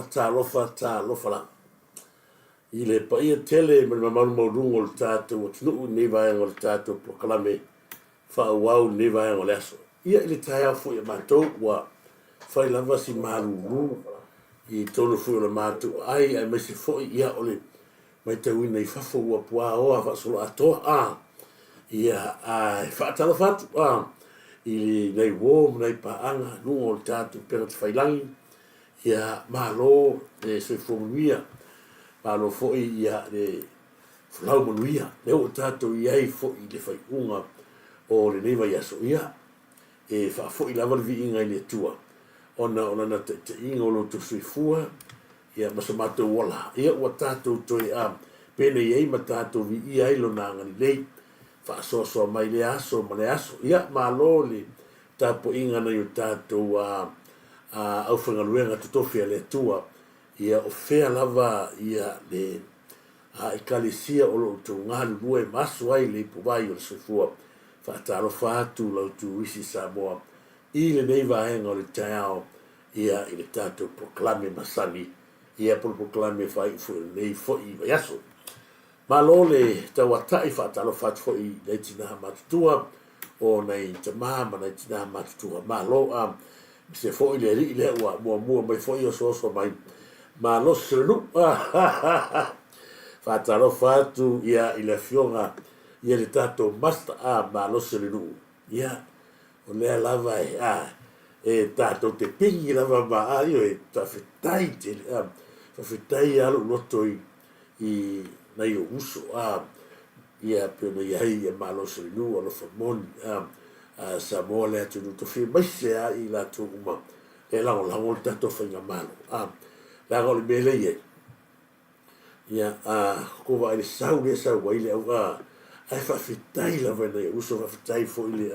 talofa la. I le pa ia tele ma mamalu maurungo o le tātou o tunu nei vaenga o le tātou proklame whauau nei vaenga o le aso. Ia ili tai au fu i mātou wa whai lava si maruru i tonu fu i le mātou ai mesi fu i ia ole mai tau ina i whafo ua pua oa whasolo atoa ia whaatalofa atu i nei wō nei paanga nungo o le tātou pera te whailangi ia malo e soifomuia malo foi ia le flau manuia le o tato ia foi le fai unga o le neva ia so ia e fa foi lava le vinga ile tua ona na te inga o lo tu suifua ia masamato wala ia o tato toi pene ia ma tato vi ia ilo na ngani lei fa so mai le aso ia malo le tapo inga na yo tato au whangaluenga tutofia le tua ia o fea lava ia le ekalisia o lo tu ngalu lue masu ai le puwai o le soifua whaatalofa atu lau tu isi Samoa i le nei vaenga o le taiao ia i le tātou proklame masani ia proklame whai fu nei foi vai aso malo le tawatai whaatalofa atu foi nei tinaha matutua o nei tamama nei tinaha matutua malo se foi le ri le ua mua mai foi o so mai ma lo selu fatalofa atu ia i le fionga ia le tatou masta ma lo selu ia o lea lava e tatou te pingi lava ma io e tawhitai te tawhitai alu loto i nei o uso ia pena ia ma lo selu o lo famoni Samoa le atu nuto fi maise i la tu uma e lango le tatou whainga malo la ngol mele ye ya ko va ile sau wa ile ai fa fitai la vena uso fa fitai fo ile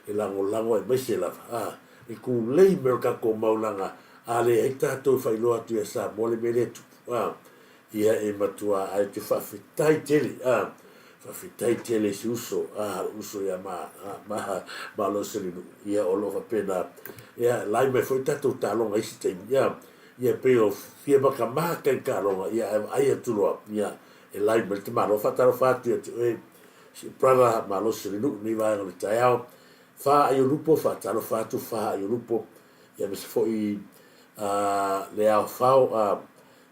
e lango e mese la e ku lei merka ko maulanga ale e tato fa ilo atu sa mole mele tu ia e matua ai te fa fitai tele fa fitai tele si uso uso ya ma lo selinu ia o lo fa pena ia lai me foi tato talonga isi te ia peo fia baka maha kai karonga ia ai aturoa ia e lai me te malo fataro fatu e si prana malo selinu ni vai no taiao fa ai lupo fataro fatu fa ai lupo ia me se foi le au fao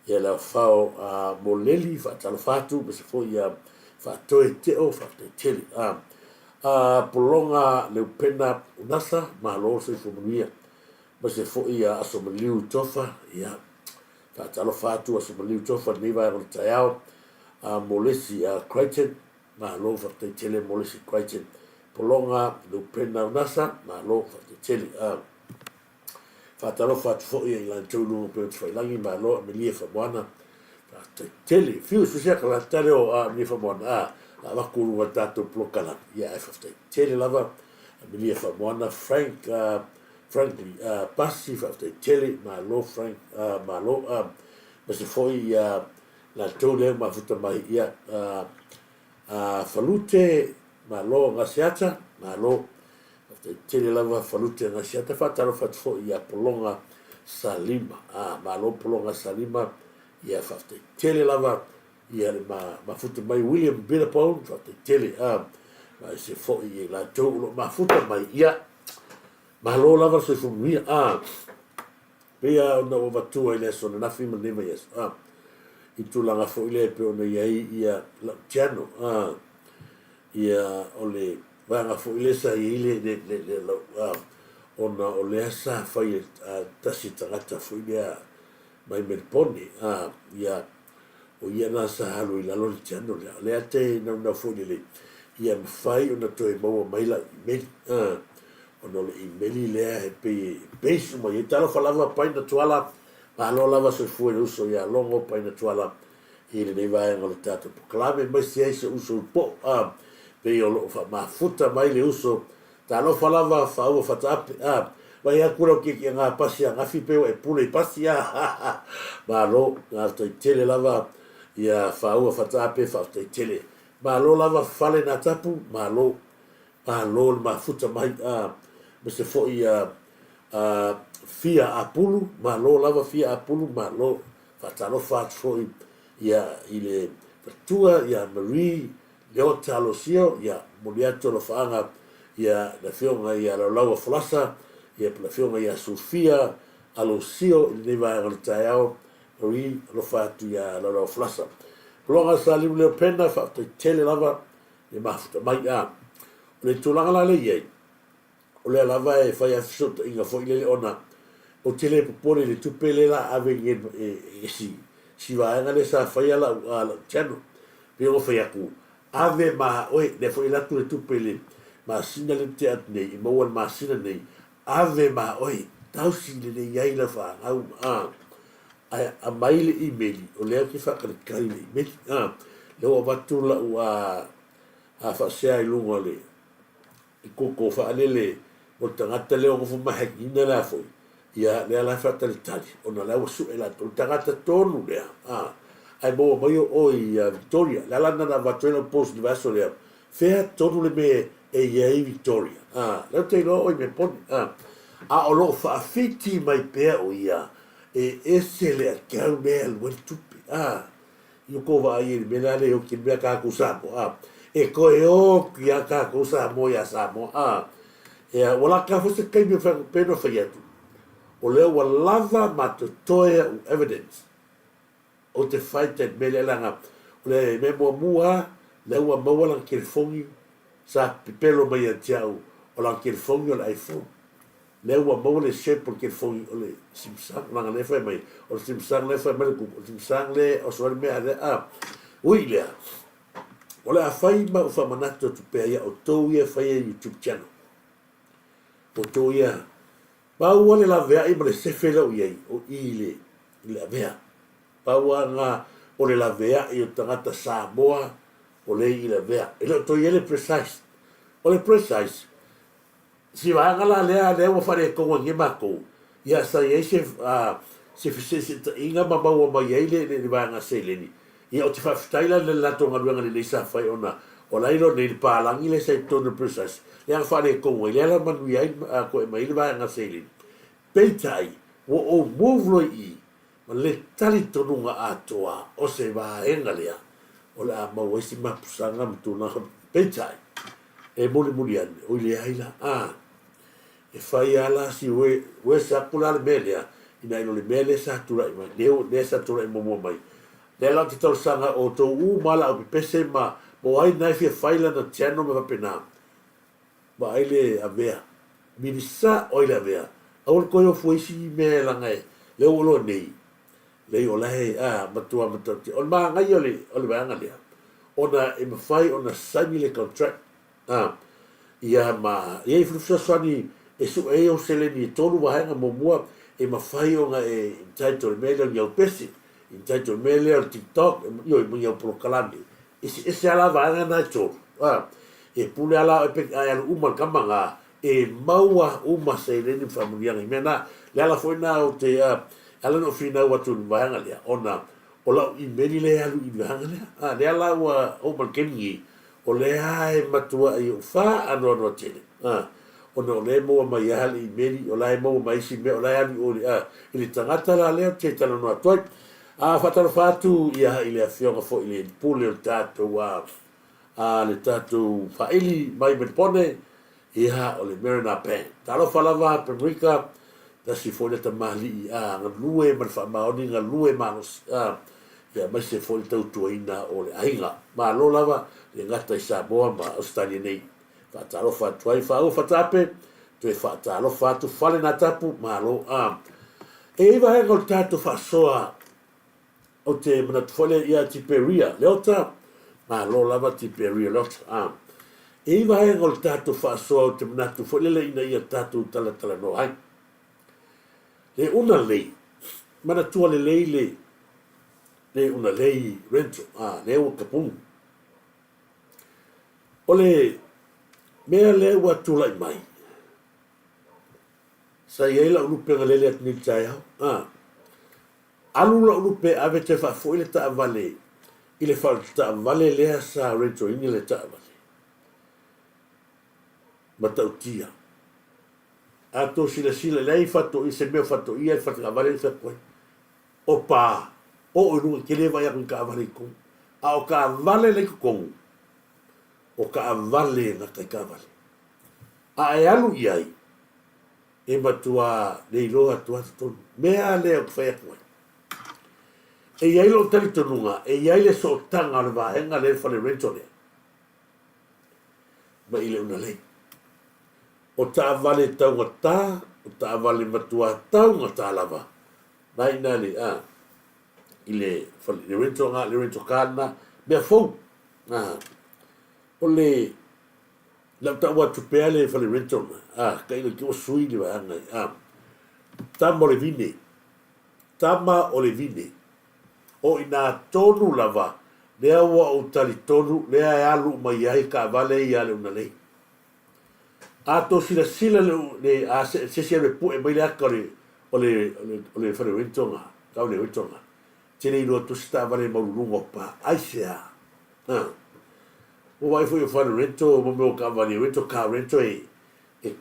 ia le fao moleli fataro fatu me se foi ia fatoe te o fatoe tele polonga le pena nasa malo se fumuia ma se fo ia aso maliu tofa ia fatalo fatu aso maliu tofa ni vai o taiao molesi Crichton ma lo fa te tele molesi Crichton polonga lo pena nasa ma lo fa te tele fatalo fatu fo ia la tulu pe foi langi ma lo melia fa buana fa te tele fiu su sia kala tale o mi fa buana la kulu wa tato plokala ia fa te tele lava melia fa buana frankly passive of the tele ma lo Frank ma lo ma se foi la tole ma futa mai ia falute ma lo ngasiata ma lo of the tele lava falute ngasiata fatalo fat foi ia polonga salima ma lo polonga salima ia fa the tele lava ia ma futa mai William Billapone fa the tele ma se foi la tole ma futa mai ia malo lava se fumia pea na o vatua ile so na fima neva yes i tu langa fo ile pe ona ia la tiano ia ole vanga fo ile sa ile le ona ole sa fai tasi tangata fo ile mai melponi ia o ia na sa halu ila lo tiano le ate na fo ile ia fai ona to e mo mai la ono le imeli lea e pe suma i talo falava pai na tuala ma lo lava so fu e uso ia longo pai na tuala i le nei vai ngol tato proklame mai si se uso po pe o lo fa ma futa mai le uso talo falava fa o fata vai akura ki nga pasi nga fi pe e pule pasi ma lo na to tele lava ia fa o fata pe fa to tele ma lo lava fale na tapu ma lo ma futa mai me se foi fia apulu malo lava fia apulu malo fatalo fat foi ia ile tua ia Marie leo talo sio ia moliato lo fanga ia la fionga ia la lawa flasa ia la fionga ia Sofia alo sio ile va al tayao Marie lo fatu ia la lawa flasa longa sali le pena fa tele lava e mafuta mai a le tulanga la le ye o le lava e fa ia sot inga fo ile ona o tele popole le tupele la ave e si va nga le sa fa ia la chano pe o fa ia ku ave ma oi le fo ila tu le tupele ma sina le te at nei mo wal ma sina nei ave ma oi tau si le ia ila fa au a maile email o lea ki whakarekai le email leo a watu la ua a whasea i lunga le i koko whaalele o tangata leo ngofu mahaki ina la foi ia lea la whatale tali o na lau su e la o tangata tonu lea ai mo mai o i Victoria la lana na watuela post ni vaso lea whea tonu le me e iei Victoria leo te ilo oi me poni a o lo whaafiti mai pea o ia e ese le kau mea le tupi io ko va ai me la le o ki me ka ku sa mo e ko e o ki a ka ku sa mo ya sa mo e wala ka fo se kai me fa peno fa ya tu o le wa lava ma to toya evidence o te fight that me le langa o le me mo mua le wa mo wala ki fongi sa pipelo mai a tiau o la ki fongi o iPhone le ua mau le shape porque foi o le simsang langa le foi mai o simsang le foi mai o simsang le o so me ale ui le o le afai ma o fa manato tu pe ia o to ia fai YouTube channel o to ia ba o le la vea i le se fela o ia o ile le vea ba o nga o le la vea i o tangata Samoa o le ile vea ele to ia le precise o le precise si va ngala le o fare ko ngi mako ya sa ye se inga mama o ma ye le va nga se le ni ya o te fa staila le la tonga luanga le sa fa ona o la ilo ne pa la ngi le se to no process ya fare ko ngi le la manu ya ko ma ile va nga se le peitai o move lo i ma le tali to nunga atoa o se va engale o la ma o si ma pusanga mtu na peitai e moli o ile aila e fai ala si we sa pula le melia ina ino le mele sa tura ima leo ne sa tura ima mua mai le la te tau sanga o to mala o pese ma mo ai nai fia fai la na tiano me vapena ma ai le avea minisa o ile avea au le koe o fuisi me la ngai leo olo nei leo la he matua o le maa ngai o le vanga lea ona e mawhai ona saimi le contract ia ma ia i furusa swani e su e o sele ni tolu wa hanga mo mua e mawhai o nga e entitled mele o niau pesi entitled mele o TikTok yo mo niau prokalami e se ala wa hanga na tolu e pule ala e pe ai alu uma kamanga e maua uma se le ni familianga i mena le ala foi na o te ala no fina watu wa hanga lea ona o la i meni le alu i hanga lea le ala wa o malkeni o le ai matua i o fa ano no tele o no le mo mai hali meri o lai mo mai si me o lai ani o ile tangata la le te tala no atoi fatalo fatu ia ile afionga fo ile pule o tato wa le tato fa ili mai me pone ia o le merina pen talo falava paprika da si fo le tamali nga lue man fa maoni nga lue manos ia mai se fo le tau tuaina o le ainga ma lo lava le ngata i Samoa ma Australia nei fatalo fatu ai fa o fatape tu fatalo fatu fale na tapu malo e va e col tato fa soa o te mana fole ia tiperia leota malo lava tiperia leota e va e col tato fa soa o te mana tu fole le ina ia tato tala tala no ai le una lei mana tu le lei le una lei rento le o kapung ole mea le ua tulai mai. Sa iei la unupe ngalele at nil tai au. Alu la unupe ave te wha fo ile ta avale. Ile wha ta avale lea sa rento ini le ta avale. Ma tau tia. ato sila lei fatu i se me fatu i fatu vale sa koe o pa o ru ke le vai ka vale ko a o ka vale le ko o ka vale na ka vale a e alu iai e matua le loa tua ton mea le o fa koe e iai lo tali tonunga e iai le so tanga le va henga le fa le rento le ma ile una lei o ta vale taunga ta, o ta vale matua taunga ta lava. Nai nani, ile le rento kana, mea fau. O le, lau ta watu pea le fale rento na, ka ina ki o sui li wa angai, tama o le vine, tama o le vine, o ina tonu lava, lea wa o tali tonu, lea e alu mai ai ka vale i ale una lei. Ato sila le a se le pu e mai le aka o le fale rentonga tau le rentonga tene ilo to sta vale maulunga pa aisea o vai foi o fale rento mo me ka vale rento ka rento e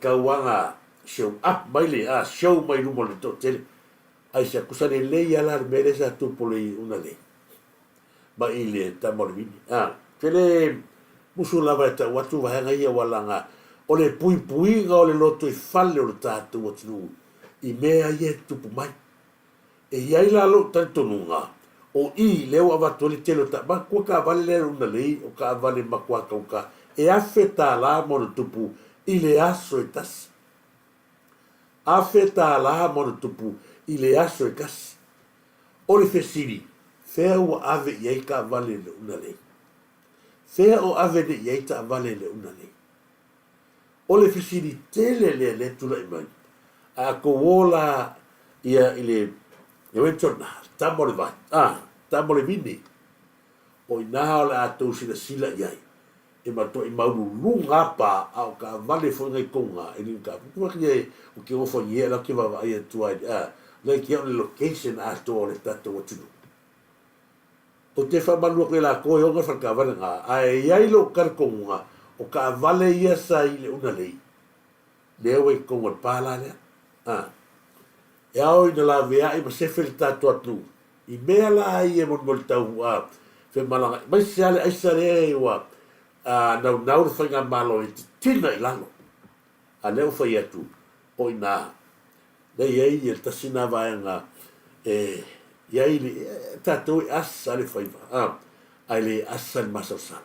ka wanga show up mai le show mai lumo le to tele aisea kusane le ya la meresa tu pole una le ba ile tamorvini tele musu lava ta watu va nga ia walanga o le pui ga o le loto i fale o le tātou atinu i mea i e tupu mai. E iai la lo tanto nunga o i leo avatu le telo ta ma kua ka vale le una lei o ka vale makua kauka e afe tā la mo le tupu i le aso e tasi. Afe tā la mo le tupu i le aso e kasi. O le fesiri, fea ua ave iai ka vale le una lei. Fea o ave le iai ta vale le una lei. O le fesiri tele le tula i mai. A ko wola ia ile wentona tamo le vai. Tamo le vini. O ina o le atou sila iai. E mato i mauru lunga pa au ka vale fo ngai konga. E ni ka kuma ki o ke ofo ie la ke va ia tuai. Le ki le location ato le tato watunu. O te whamanua ke la koe o ngai whakawale ngā. Ai iai lo karkonga. O ka vale ia sa i le una lei. Leo e konga pala lea. E au ina la vea i ma sefe le tatu atu. I mea la i e mon mol tau fe malanga. Mai se ale aisa rea e wa nau le whainga malo i tina i lalo. A leo whai atu o ina. Nei ei e tasina vaenga iai li tatu i asa le whaiva. Ai le asa le masasal.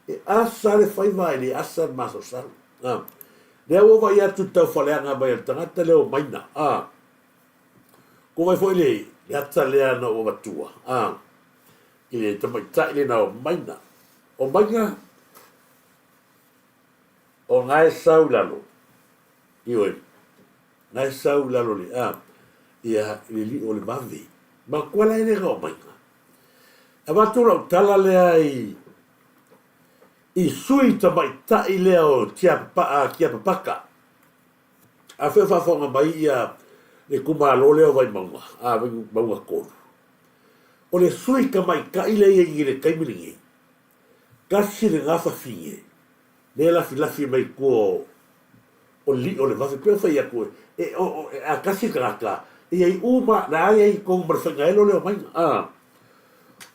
E asa le whaiva ai le asa le masasal. Lea o vai atu tau whaleanga mai al tangata leo maina. Ko vai foi le ata lea na o watua. I le tamaita i le na o maina. O maina o ngai sau lalo. Ioi. Ngai sau lalo le. Ia le li o le mavi. Ma kuala i le o maina. A watura o tala lea i sui tamaita i lea o kia papaka. A whewhawhonga mai ia le kumalo leo vai maunga. Maunga kōru. O le sui ka mai ka i lea i le kaimiringi. Kasi le ngafa finge. Le lafi mai kua o le wafi pia whai a koe. A kasi ka ngaka. I ai uma na ai ai kong marwhanga elo leo mainga.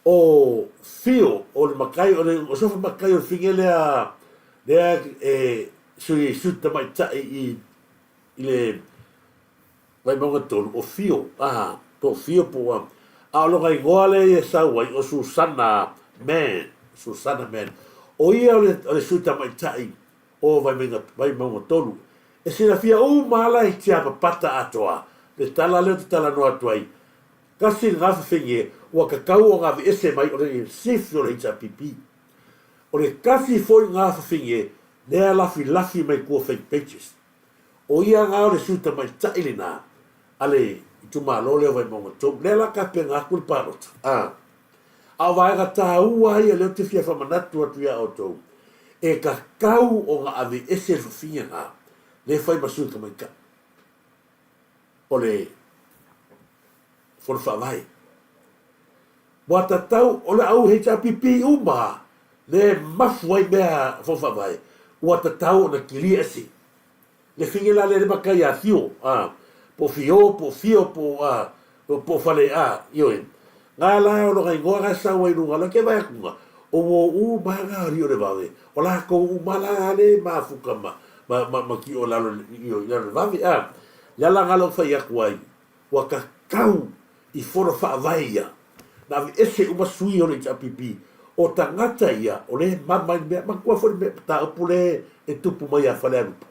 O fio o le makai o sofa makai o finge lea sui tamaita i le vai maunga tolu o fio to fio po a longa i goa le e sauai o Susana Man o ia o le sui tamaita i o vai maunga tolu e sina fia mala i tia papata atoa le tala leo te tala no atuai kasi ngafa finge ua kakau o ngafi ese mai o le sifi o le HRPP. O le kasi foi ngafa finge lea lafi mai kua fake pages. O ia ngā o le suta mai taile nā. Ale i tumalo leo vai maunga tau. Lea la ka pe ngā kuri pārota. Au vaenga tā ua ia leo te fia whamanatu atu ia o tau. E kakau o ngā avi ese rufinga ngā. Le fai masuka mai ka. O le whai. Wa tatau o le au HRPP uma le mafuai mea whawhawai. Wa tatau o na kilia esi. le fingela le makai a fio po fio po fale ioe ngala o ngai ngoa sa wai runga la ke vai kunga o u manga rio le vave o la ko u mala le mafuka ma ki o lalo io ya le vave ya la ngalo fa ya kwai wa ka kau I fora fa vai ya na vi ese uma sui o le chapipi o tangata ia o le mama me ma kwa fo me ta pule e tupu mai a fale alupo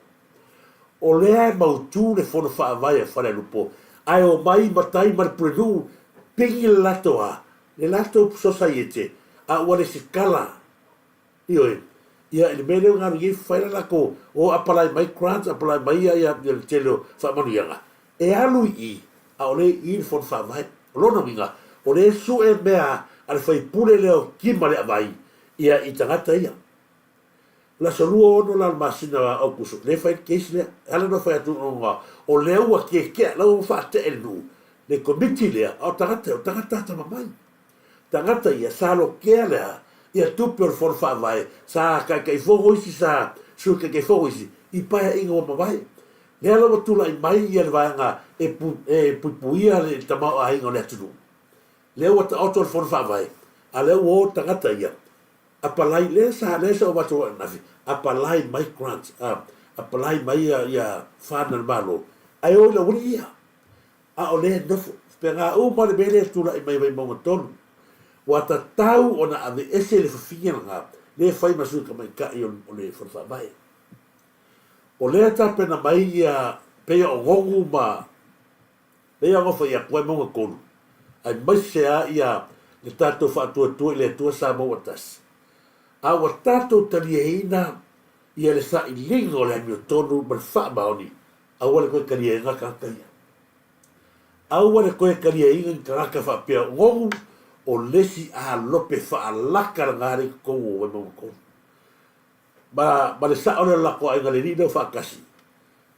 o le ai mautu le fora fa vai a fale alupo ai o mai matai mar prenu pingi le lato society a wale sikala io ia le mele nga ri faila la ko o apalai mai grants apalai mai ia le telo fa manuanga e alu I a ole I fora fa vai lona minga o le su e mea al fai pule leo kima le vai ia I tangata ia la solua ono la masina o kusu le fai case le ala no fai atu o le ua ke la o fa te elu le committee le o tangata ta mamai tangata ia salo ke le ia tupe o for fa vai sa ka fogo isi sa su ka fogo isi I pa ingo mamai le ala watula I mai ia le vaanga e pupuia le tamau a ingo le tunu le wata auto for fa vai a le o tangata ia apalai le sa o watu nafi apalai mai grants apalai mai ia fana malo ai o le wuri ia a o le nofo pega o ma le bele tula I mai mo ton wata tau ona ave ese le finga nga le fai masu ka mai ka I o le for fa vai o le ta pena mai ia pe o gongu ma le ia go fa ia ko mo ko ai mai se ia le tato fa tu le tu sa mo watas a wa tato tali ina ia le sa I lingo le mi tonu ma fa ba oni a wa le ko kali e nga ka ia a wa le ko kali e nga ka fa pe gongu o lesi a lope fa alaka ngari ko o mo ko ba le sa ona la ko ai ngale ni fa kasi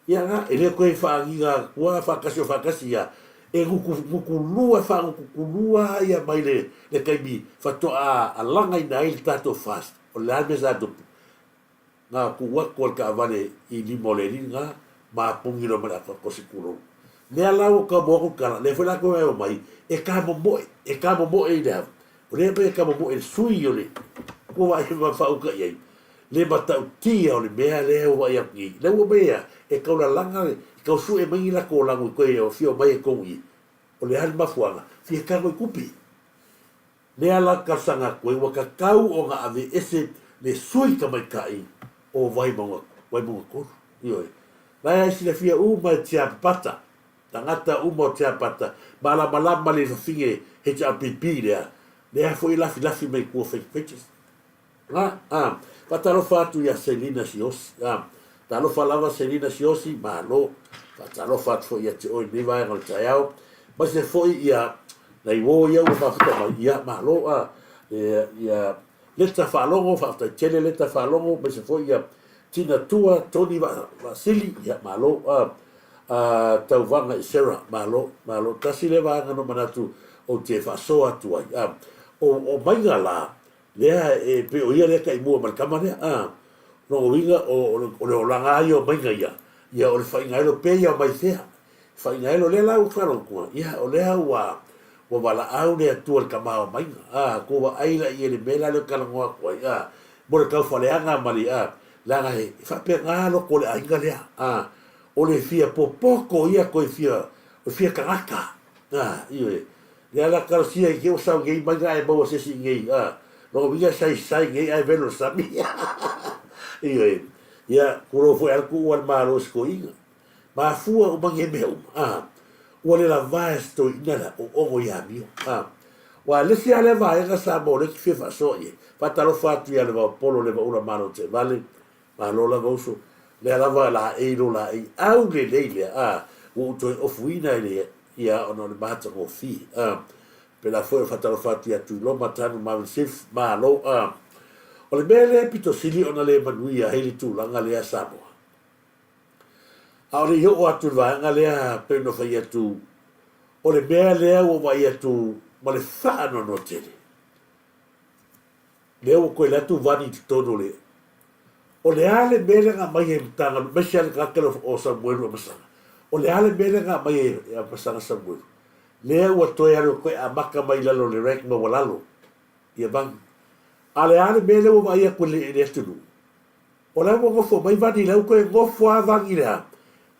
ia nga ele ko fa ngiga wa fa kasi ia e nguku lua fa nguku lua ia mai le kai bi fa to a langa ina il tato fast o la mesa do na ku wa ko ka vale I li moleli nga ma pungi lo mala ko sikuro le ala o ka bo ka le fa la ko e mai e ka mo e da o le pe ka mo e sui o le ko wa fa o ka ia le bata tia o le mea le o ia ki le o mea e ka la langa ka su e mai la ko la ko e o fio mai ko I o le alma fuanga fi ka ko kupi le ala ka sanga ko wa ka kau o nga ave ese le sui ka mai kai o vai mo ko io vai si le fia uma tia pata tangata uma tia pata bala le finge he ja pipi le foi la mai ko fake pictures patalo fatu ya Selina Sios talo falava Selina Siosi malo patalo fatu foi ya o ni vai ngol taiao mas se foi ia nei wo ia o fata mai ia malo ia leta falongo fata tele leta falongo mas se foi ia tina tua Tony Vasili ia malo tau vanga Sarah malo kasi le vanga no manatu o te faso atu ai o mai la lea e pe o ia le kai mua mal kamane no winga o le olanga yo mai ia o le fa inga lo pe ia mai sea fa inga lo le la u faro ko ia o le wa bala au le tu el kamao mai ko wa ai la ia le mela le kala ngoa ko ia mo le kau fa le anga mali la ga he fa pe nga lo ko le ainga le o le fia popoko ia ko fia o fia karaka ia le la kalsia ke o sa ge mai ga e bo se si ge no vinga sai ngai ai velo sabi ia kuro foi alku wal malo skoinga ma fua o mangi meu o le la vai sto ina o ia mio wa le si ale vai ga sa mo le ki fa so ye fatalo fatu ia le polo le ura malo te vale ma lo la goso le la va la e lo la e au le o to o fuina le ia ono le mata o fi pela foi fatalo fatu ia tu lo matanu ma sif ma lo o le bele pito sili ona le manuia heli tu langa le asamo a le yo atu va ngale pe no fa tu o le bele o va tu ma le fa no tele le o ko le tu vani todo le O le ale mele nga mai e mtanga, mesi ale kakelo o Samuelu masanga. O le ale mele nga mai e masanga Samuelu. Lea ua toe alo koe a maka mai lalo le rek ma walalo. Ia bang. Ale ale mele ua mai a koe le atunu. O le mo ngofo mai vani lau koe ngofo a vangi lea.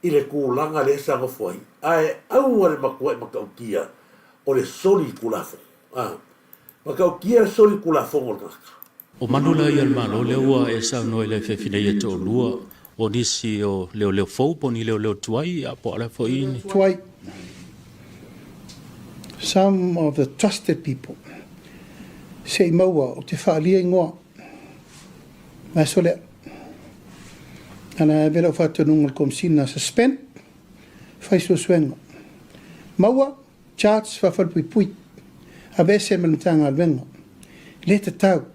I le kulanga le sa ngofo ai. Ai au ale makua e makaukia. O le soli kulafo. Makaukia soli kulafo ngol kaka. O manula ia le malo le ua e sa no le fefine ia to lua o nisi o leo fou po ni leo tuai a po ala fo ini. Tuai. Some of the trusted people say maua o te whaalia ingoa. Mai sole. Ana vela o whatanunga komsina suspend. Whaiso suenga. Maua, charts whawhalpui pui. A vese malutanga alwenga. Leta tau.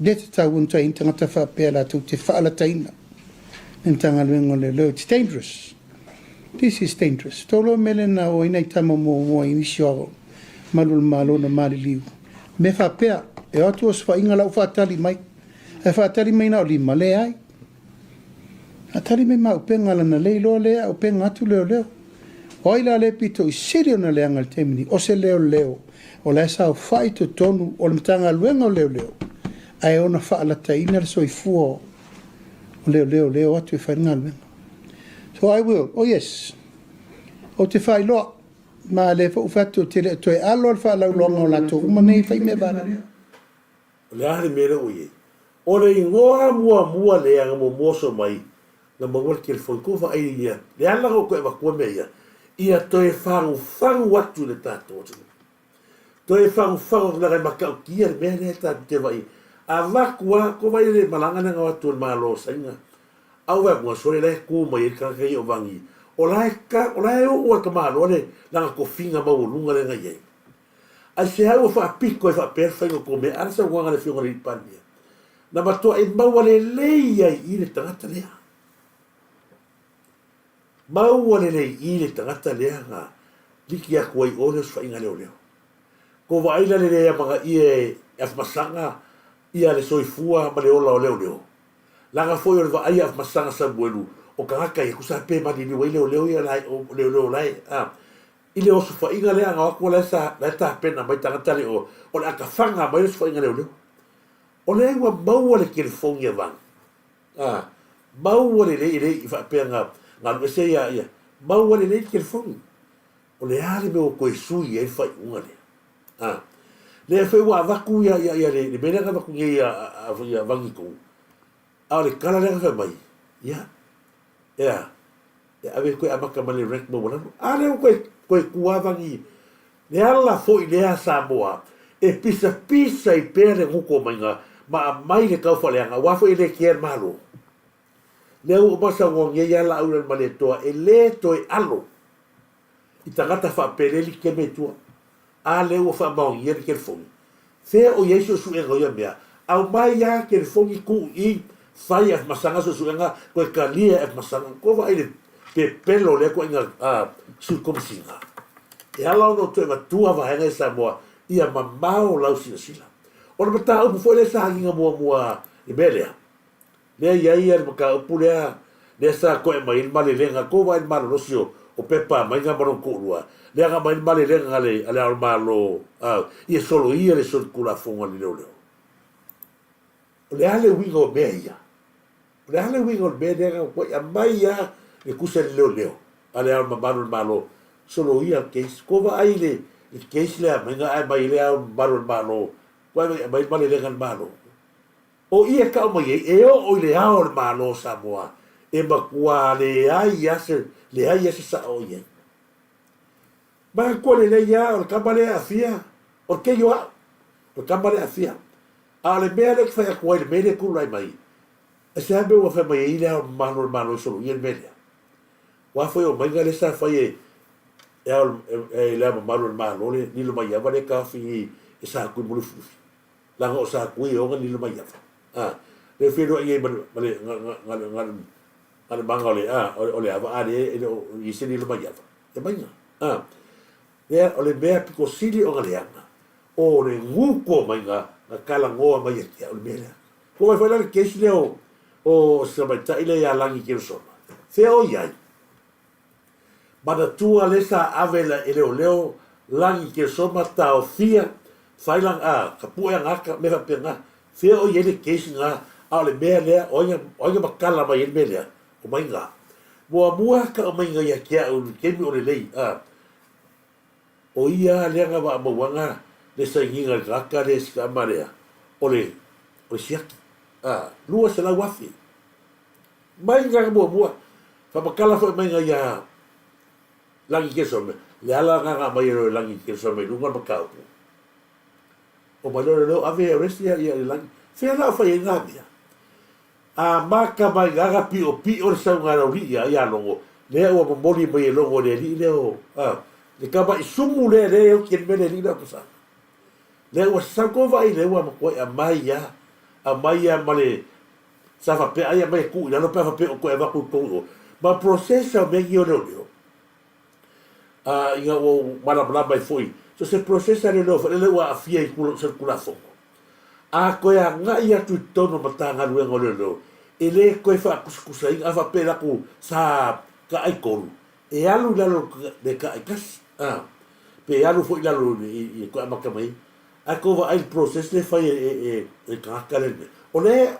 Leta tau unta in tangata whapea la tu te whaala taina. Nintanga alwenga le leo. It's dangerous. This is dangerous. Tolo mele na o inai tama mo inisio malul malo na mali liu. Me whapea, e atu os whainga lau whaatali mai. E whaatali mai na o lima le ai. A tali mai ma upenga lana leilo lea, upenga atu leo. Oila le pito i sirio na leanga le temini, o se leo. O le sa o whai to tonu, o le mtanga luenga o leo. Ai ona whaala taina le soifua o leo atu e whainga luenga. So I will, oh yes. O te whai loa, ma le whatu te le toi alo al wha lau longa o la tōku, ma nei whai me vana. Le ahari mera o ye. O le ingoa mua le anga mo moso mai, na mawal ke le whaikofa ai ia. Le alanga o koe wakua mea ia. Ia toi whangu watu le tātou. Toi whangu na kai makau kia le mea le tātou te wai. A wakua, ko mai le malangana nga watu le malo sainga. Au wa mo sore le ku mai ka kai o vangi. O lai o ka malo le na ko finga ma o lunga le ngai. A se ha o fa piko e fa perfecto ko me arsa wanga le finga le pania. Na ba to e ma wale le ia i le tangata le. Ma wale le i le tangata le nga. Liki a ko i o le fa inga le. Ko va ila le le ma i e masanga ia le soifua ma le ola o leo. Langa foi o vai af masanga Samuelu o kaka e kusa pe mani ni wele o leo ia lai o leo lai ile o fa inga le anga ko la sa la ta pena mai tanga tali o la ka fanga mai so inga leo o le wa mau le ke fong ia van mau le fa pe nga ngal se ia mau le ke fong o le ale me o ko sui e fa unga le le foi wa vaku ia le bena ka vaku ia vangi ko ale kala le fa mai ya ave ko abaka male rek mo wala ale ko kuavangi le ala foi le Samoa e pisa i pere nguko manga ma mai le kau fale anga wa foi le kier malo le o masa wong ye la ula male to e le to e alo i tangata fa peleli ke me tu ale o fa bon ye ke fon fe o yeso su e roya mea au mai ya ke fon i ku i fai af masanga su nga ko kalia af masanga ko vai le pe pelo le ko inga su komsinga e ala no te va tua va nga Samoa ia mamao lau sila o le mata o foi le sa hinga mua e belia le ia le maka pulea le sa ko e mai male lenga ko vai malo no sio o pepa mai nga baron ko lua le nga mai male lenga ale al malo ia solo ia le sol kula fonga le le ale wingo meia le ale wingo meia ko ia mai ia le kusa leo ale al malo solo ia ke ko vai le ke le mai nga mai le al malo ko mai male lenga malo o ia ka mai e o le ao malo Samoa e makua le ai ase sa o ia ma ko le ia o kamale afia o ke yo o kamale afia ale mele que fa ko le mele ku lai mai e se abe o fa mai ile malo so ia mele wa foi o mai gale sa fa e le malo le ni lo mai va le ka fi e sa ku mulu fu la ngo sa ku o ni lo mai le fero ia male ngal bangole ole ava ale i se ni lo mai e mai le mea piko sili o ngaleanga o le nguko mai nga kala ngoa mai kia o le mea ko vai fala ke si leo o se mai ta ile ya langi ke so fe o yai mana tua le sa avela ele o leo langi ke so mata o fia failang a ka pu yang aka me fa pena fe o yele ke singa a le me le o makala mai me le o mai nga mua ka o mai nga ya kia o ke mi o le lei a o ia le nga ba wanga le sa nginga ka le ska marea ole o siaki lua se la wafi mai nga mua fa makala fo mai nga ya langi ke so me le ala nga mai ro langi ke so me lunga makau o mai lo ave resti ya langi fe la fa nga bia maka mai nga pi o sa nga ro ri ya longo le o mo moli mai longo le ri le o le ka ba isumu le o ke me le ri na pasa le o sa ko vai le o mo ko mai ya male sa fa pe ai mai ku ya no pe fa pe ko e va ku ko ma processo me io no inga o mala mai foi so se processa le no le wa afia i ku circulação ko ya nga ia tu tono matanga luengo le no ele ko fa kuskusa inga fa pe la ku sa ka ai ko e alu la lo de ka kas pe alu foi la lo i ko amaka mai ako va il process le fa e ka kalende ole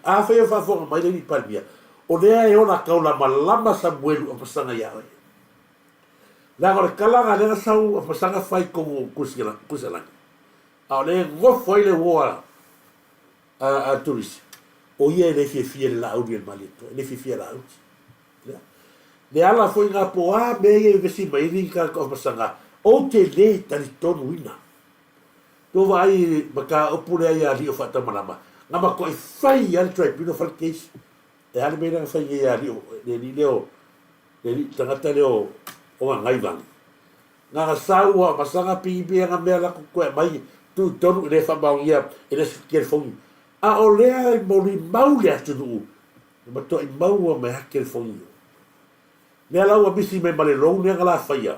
a fa fo mai le palmia ole e ona ka la malama sa buelu o pasanga ya la ngor kala nga le sau o pasanga fai ko kusela ole go foi le woa a turis o ia le fie la au bien malito le fie la au le ala foi nga po me e vesi mai ni ka ko pasanga o te le tali tonu ina to vai maka opule ia li o fata malama ngama ko fai al tribunal for case e ale mena fai ia li le leo le tangata leo o ngai vang nga saua masanga pipi nga mea la ko mai tu tonu le fa ba ia ele skiel fong a o le mo li mau le tu ma to i mau me hakel fong le la wa bisi me male lo ne la faia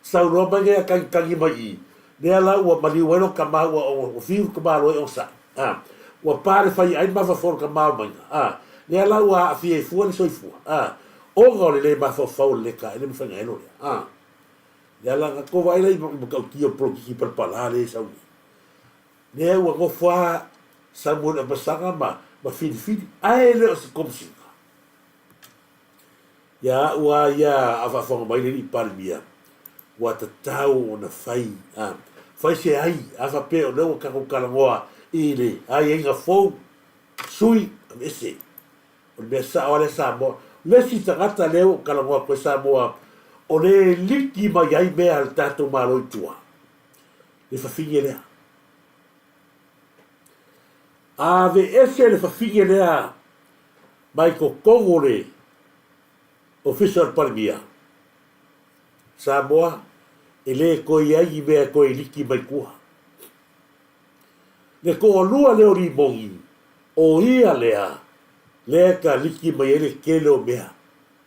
sau ro ba nge kan mai le la wa mali weno kama wa o fiu kama lo o sa wa pare fai ai ma fa for kama mai le la wa fi fu ni so fu o go le ma fa fa le ka le fa ngai lo le la ko vai le mo ka ki o pro ki per palare sa le wa go fa sa mo na basanga ma fi ai le o se komsi ya wa ya ava fa mai le palmia wa ta tau na fai fai se ai ava pe o no ka ko kala ngoa ile ai nga fo sui ese o me sa ole sa mo le si tagata leo kala ngoa ko sa mo o le liki mai ai me al tato malo tua le fa finge le ave ese le fa finge le mai ko kongore official palmia Samoa ele ko ia me ko liki mai kua le ko lua le ori mongi o ia le ka liki mai ele kelo mea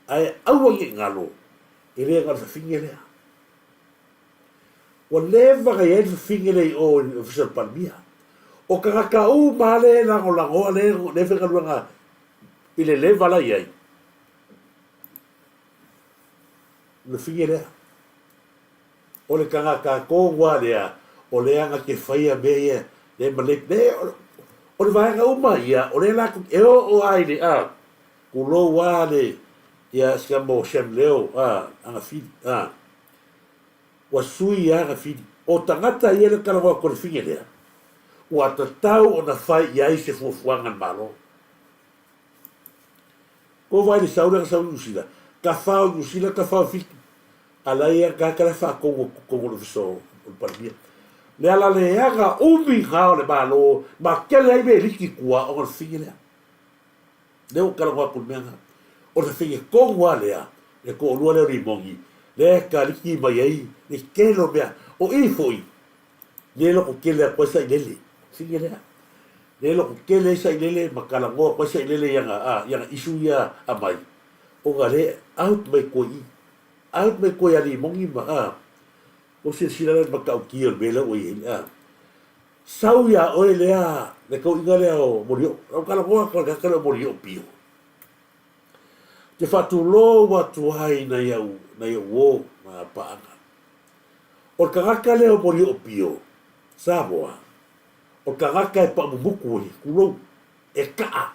ai au ngi ngalo ele nga fingele o leva ga ele fingele o official palmia o ka u male la ngo le fe ga luanga ile leva la ia le fingele o le kanga ka ko wale o le anga ke faia be le male o le vai ga uma ia o le la e o ai le ku lo wale ia skamo shamleo anga fi wa sui anga fi o tangata ia le kala ko fi le wa tatau o na fai ia se fuanga malo ko vai le saura sa usila ka fa usila ka fa fi ala ia ka kala fa ko lo so o palmia le ala le aga umi ga le malo ma kele ai be liki kua o fingele le o kala ko menga o le finge ko wale le ko lo le rimongi le ka liki mai ai le kelo bea o i foi le lo ko kele ko sa lele fingele le lo ko kele sa lele makala ngo ko sa lele yang isu ya amai o gale out me ko ya rimongi ma o se sila le makau ki o bela o i sau ya o lea le ko inga lea o morio o kala moa ko ka kala morio pio te fatu lo wa tuai na iau o ma paanga o ka lea o morio pio sa boa o ka e pa muku i kulo e ka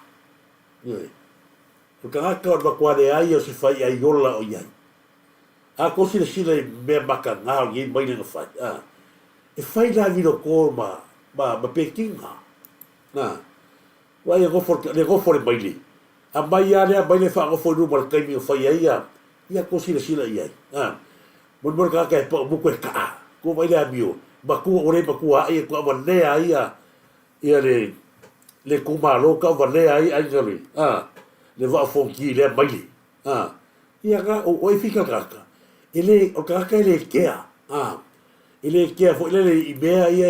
o ka o kwa le ai o se fai ai ola o iai a ko sila me maka ngā i mai le fai e fai la vino ko ma pekinga na wa e go for mai le a mai ale mai le fa go for no mar kai mi fai ai ia ko sila iai mon ka e pa muku e ka ko vai le amio ba ku ore ba ku ai ko va le ai ia le kumalo ka va le ai ngari le va fonki le mai le ia ga o e fika ka ele o ka ele kea ele kea fo ele i mea ia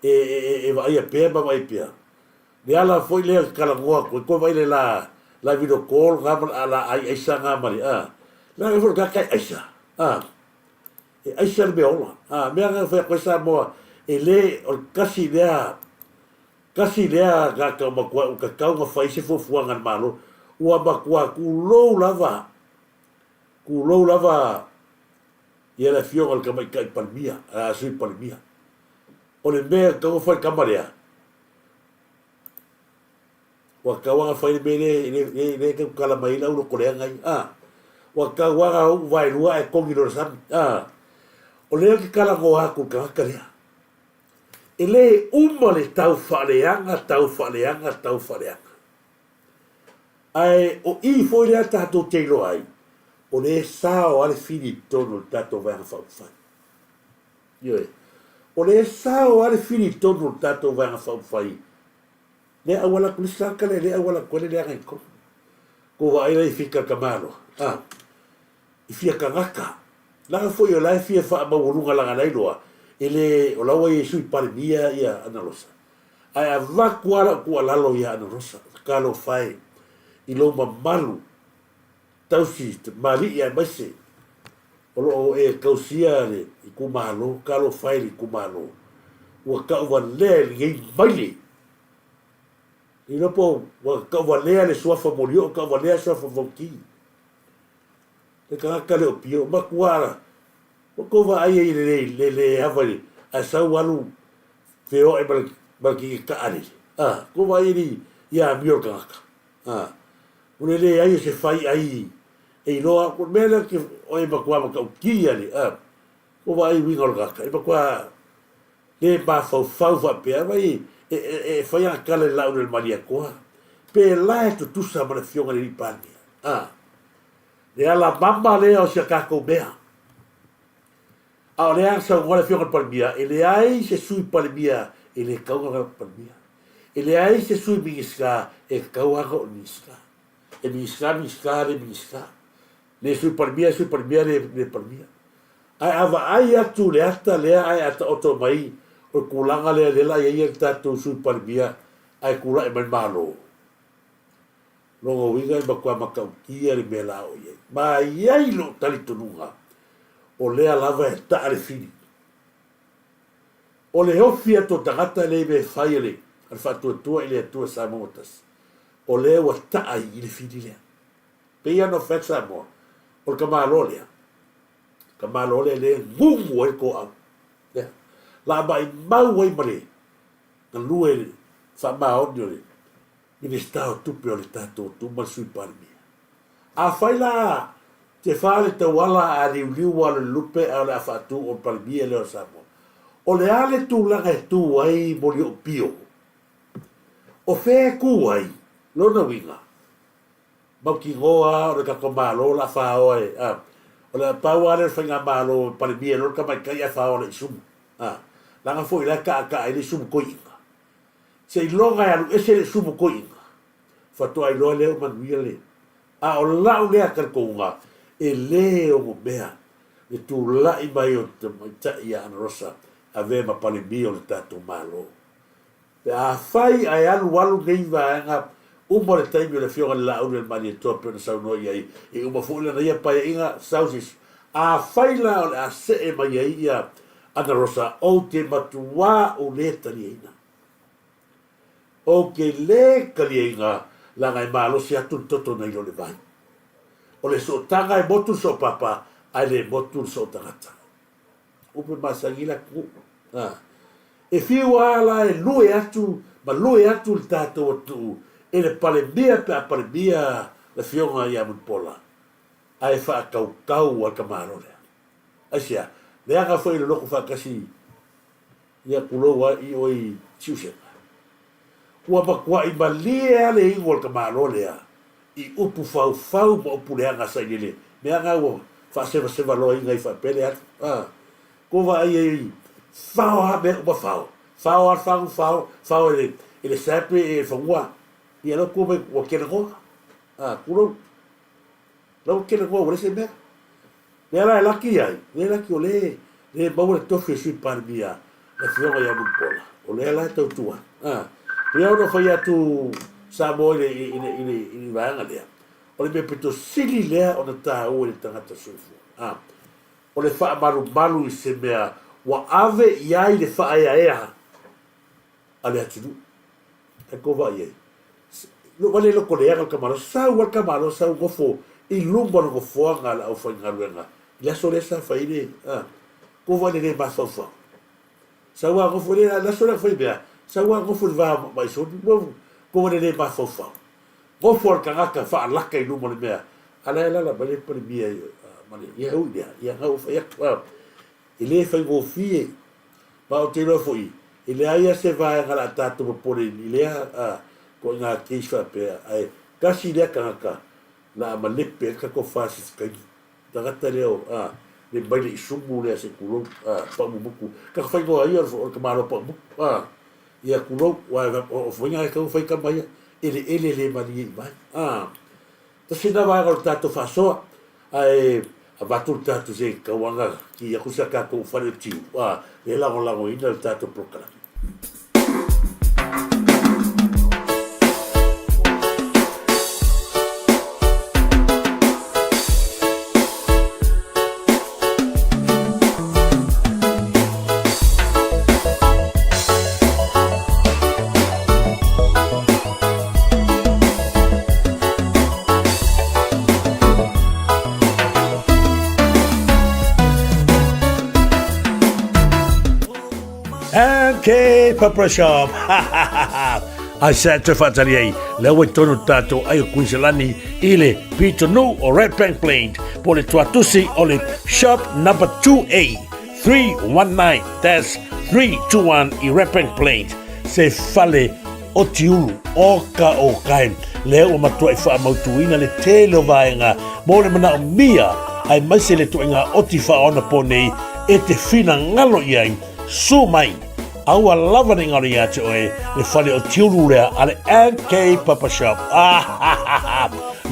e vai pe ba vai pe le ala fo le kala ngoa ko vai le la video call ga ala ai sanga mari la e fo ka aisa e aisa be ola mea ga fa ko sa mo ele o kasi lea ga ka ma ko ka ka ma fai se fo fuanga malo ua ba ku lo lava ia la fionga ka mai kai palmia sui palmia o le mea ka fai kamarea wa ka wa fai bene ne ka kala mai la uno korea ngai wa ka wa vai lua e kongi no sam o le ka kala go aku ka karea ele le tau faleanga ai o i foi le tato teilo ai o le sao ale fini tono tato vai fa fa o le sao ale fini tono tato vai fa fa le awala kulisa kale le awala kole le ngai ko vai le fika kamalo i fia kangaka la foi o la fia fa ma wurunga la ngai loa ele o lawa i sui palmia ia analosa ai avakuara ku alalo ia analosa kalo fai i lo malu tausi mali ia mase o lo e kausia le i kumalo kalo fai i kumalo wa ka wa le i baile i lo po wa ka wa le sua fa morio ka wa le sua fa voki e ka le opio makuara o ko va ai le avali a sa walu feo e balki ka ali ko va ai ia mio ka ule le ai se fai ai e loa ko mele ki o e bakwa ka ki ali ko va ai wingo ka e bakwa le ba fa pe vai e fai a kale la ul maria ko pe la tu sa ma fionga li pani le ala mamba le o se ka ko bea le sa ngole fionga palmia e le ai se sui palmia e le kaunga palmia e le ai se sui mingiska e kaunga o niska e mingiska le sui palmia le palmia ai ava ai atu le ata oto mai o kulanga le la ia tatu sui palmia ai kula e man malo longo winga ba kwa makau kia le mela o ye ma ia lo tali tununga o lea lava e taare fini. O le hofia to tangata le me whaile, al whatua tua i le atua sa motas. O lea wa taa i le fini lea. Pea no whetsa moa, o le kamalo lea. Kamalo lea le ngungu e ko au. La mai mau ai mare, na lue le, wha maa onio le, mine stao tupe o le tato tu masui parmia. A whaila, te whale te wala a riu wale lupe a le a whatu o palmia leo Samoa. O le ale tu langa e tu ai mori o pio. O whea ku ai, lona winga. Mau ki ngoa o le kako malo la whao e. O le pau ale whainga malo palmia lona ka mai kai a whao le isumu. Langa fo i la ka e le sumu ko inga. Se i longa e alu ese le sumu ko inga. Whatu ai loa leo manuia le. A o lau lea karkounga. E leo mo mea, e tu lai mai o te maitai a ana rosa, a ve ma pale mi o le tato malo. Pe a whai ai alu nei vaenga, uma le taimi o le fionga le lau le mani e toa pena sau noi ai, e uma fuile na ia pai inga sausis, a whai la o le a se e mai ai ia, ana rosa o te matua o le taliina. O ke le kalienga la ngai malo si atu toto nei lo le vai. O le so tanga e motu so papa, ai le motu so tangata. Upe masangila ku. E fiwa ala e lue atu, ma lue atu le tato o tu, e le pale mia pe a pale mia le fionga i amun pola. Ai wha kau kau al kamaro lea. Asia, le anga foi le loko whakasi, ia kuloa i oi tiusena. Ua makua i malia le ingo al kamaro lea, i upu fau fau ma upu le anga sainile. Me anga ua wha seva loa inga i whapele atu. Kova ai ei, fau ha me uma fau. Fau al fau ele sape e whangua. Ia lau kua mai ua kena koa. Kulo. Lau kena koa ua se mea. Le la laki ai, le laki o le maua le tofi e sui parmia, le fionga ia mun pola. O le la tau tua. Ia ono whai atu sa mo i vaanga lea. O le me pito sili lea o na taha ua le tangata suifu. O le wha maru i se mea, wa ave iai le wha ea a le atinu. E kova iai. Wale loko le anga kamaro, sau al kamaro, sau gofo, i lumba no gofoanga la au whai ngaruenga. Ia so le sa whaine, kova le mafaufa. Sau a gofo le, la so le whai mea, sau a gofo le vaha mai so, kova le mafaufa. Gofo al kangaka wha alaka i lumba le mea. Ala la bale pari mia ia hui dia, ia ngau whai atu. I le whai ngofie, ma o te roa fwoi, i le aia se vai ngala tātou mapore, i lea ko ngā keiswa pēr, ai kasi lea kangaka, na malepe, kako whāsis kaini. Tangata leo, le maile i sumu lea se kulou, pa mumuku. Kako whai ngoa ia, o kamaro pa muku, ia kulou, o whainga e kau whai kamaia, ele le mani i mai. Ta sina vai ngalo tātou whasoa, ai, a batul tātou se kawanga, ki a kusa kako whare tiu, le lango ina le tātou prokalaki. Okay, Papa Shop. Ai sa te whatari ai, leo e tonu tātou ai o Queenslandi i le Pito Nu o Red Bank Plain, po le tuatusi o le Shop number 2A, 319-321 i Red Bank Plain, se fale o tiulu o kaen, leo o matua i wha mautuina le tele o vaenga, mo le mana o mia, ai maise le tuenga o ti wha ona po nei, e te whina ngalo iai, su mai, aua lava ni ngari ate oe, le whale o tiuru rea, ale NK Papa Shop.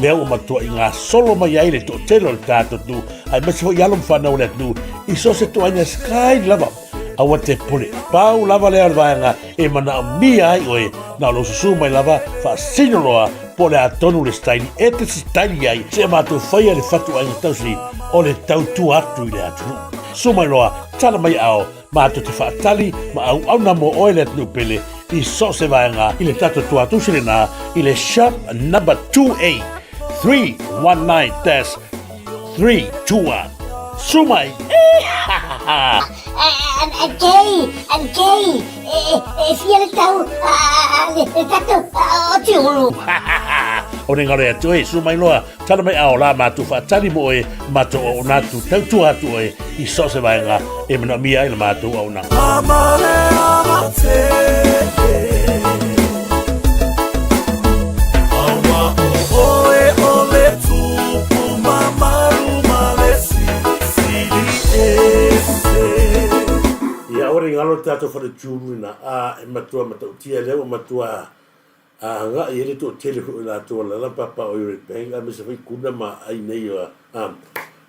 Leo o matua i ngā solo mai ai le to telo le tātou tu, ai masi ho ialom whanau le tu, i so se toaina sky lava, aua te pule, pau lava lea le vaenga, e mana o mia ai oe, na lo susu mai lava, wha sinoroa, po le atonu le staili, e te staili ai, se mātou whaia le whatu ai tausi, o le tautu atu i le atunu. Sumai loa, tala mai ao, mātou te whaatali, ma au na mo oile atu pele, i so se vaenga, i le tato tuatu sirena, i le Shop number 2A, 319-321. Sumai! And Jay, fia le tau, le tato, o tiuru. O ne ngare atu e, sumai loa, tala mai ao la mātou whaatali mo e, mātou o nātu, tautu atu e, i so se vaenga, e mana mia i la mātou au nā. Amare amate, awa o oe ole tupu mamaru malesi, sili ese. Ia ore ngalo tātou whare tūruna, e matua matau tia leo, matua nga i ele tō tele hui nā tō la papa o Red Bank, a me se whai kuna ma ai nei o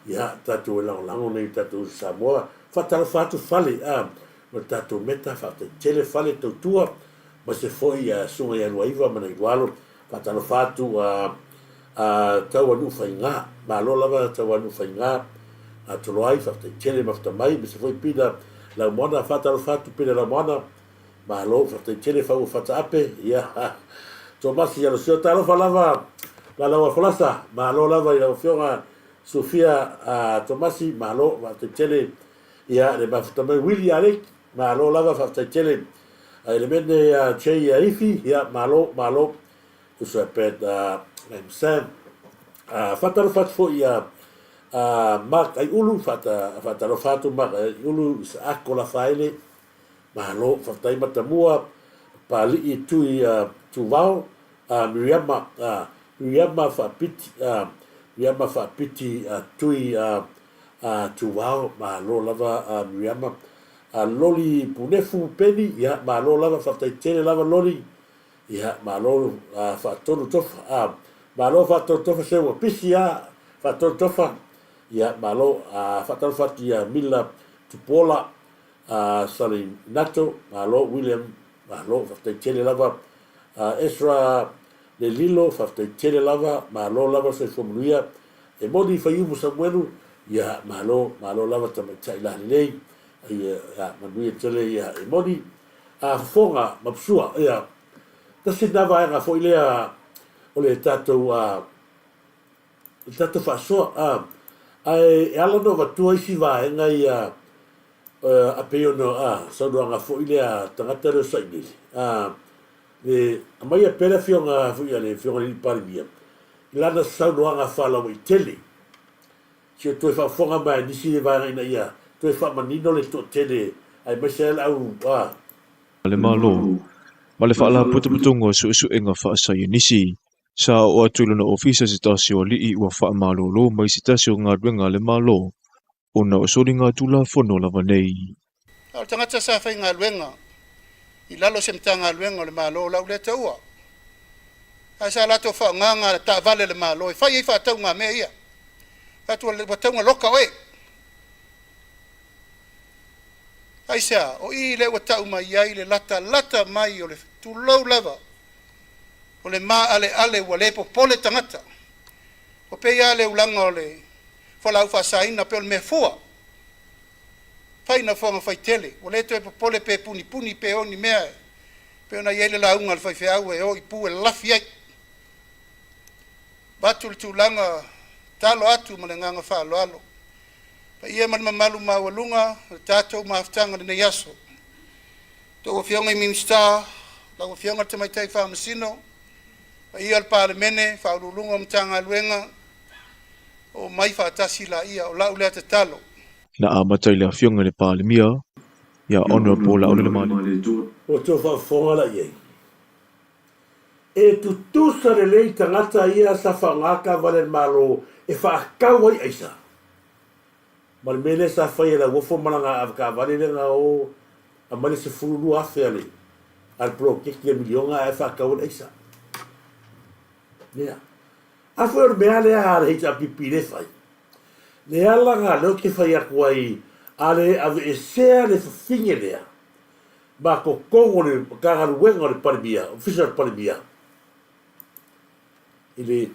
ia tātou e lango nei tātou Samoa, whatara whātu whale, ma tātou meta whātu tele whale tau tua, ma se whoi sunga i anua iwa mana i walo, whatara whātu tau anu whai ngā, ma lo lava tau anu whai ngā, tolo ai whātu tele mafta mai, me se whoi pina, la moana fata fatu pele la moana malo fata tele fa fata ape ia Tomasi ya sio talo falava la la flasa malo lava ila fiora Sofia Tomasi malo fata tele ia le bafta me Willy Alec malo lava fata tele elemene ya chei ya ifi ia malo so pet Sam fata fatu ia Mark ai ulu fata fatu Mark ulu akola faile malo fata matamua pali itu tu vau Miriama fa piti tui tu vau malo lava Miriama loli punefu peni ya malo lava fa tele lava loli ya malo fa tonu tofa malo fa tonu tofa se wa pisia fa tonu tofa ya malo fa tonu fa tia mila tupola sali nato malo William malo fa tele lava Ezra le lilo fa tele lava malo lava se fomluia e modi fa yumu Samuelu ya malo lava tamaita ila lei ya manui tele ya e modi fonga mapsua ya tasi nava nga fo ile ole tato fa so ai ala no va tu isi va nga ya apeo no so do nga fo ile tangata ro sai ni le amai pela fionga fu ile fionga ni paribia la na sa do nga fala wi tele si tu fa fonga ba ni si va ina ya tu fa manino le to tele ai mesel au le malo ma le whaala putuputungo su e ngā whaasai nisi. Sa o atulu na ofisa si tasi o lii ua wha malolo mai si tasi o ngā ruenga le malo. O na o sori ngā tula whono lava nei. Au tangata sa whai ngā luenga. I lalo se mta ngā luenga le malo lau le taua. Ai sa lato wha ngā ta vale le malo. I whai wha tau ngā mea ia. Fatua le tau ngā loka oe. Ai sa, o I le watau mai ai le lata mai o le tulau lava. O le maa ale wa le popole tangata. O pe ia le ulanga o le whalau whasaina pe o le mea fua. Whaina whanga whai tele. O le to e popole pe puni pe o ni mea. Pe ona iele la unga le whai whiau e o I pu e lafi ai. Batu le tulanga talo atu ma le nganga whaalo alo. Pa ia man mamalu mawalunga, tātou maaftanga le nei aso. Tō o fionga I minsta, la o fionga te maitai whamasino, pa ia al parlemene, whaurulunga mtanga luenga, o mai whaatasi la ia, o lau lea te talo. Na amatai le fionga le palemia, ia ono po la ole le mani. O tō whafonga la iei. E tu tusa le lei tangata ia sa whangaka vale malo, e whaakau ai aisa. Mal mele sa fai la wofo malanga avka vale nga o amale se fulu afele al pro que milionga e fa ka o isa ya afor me ale a hita pipile fai le ala nga lo que fai akwai ale ave ese le fingele ba ko le ka ga wenga le parbia official parbia ile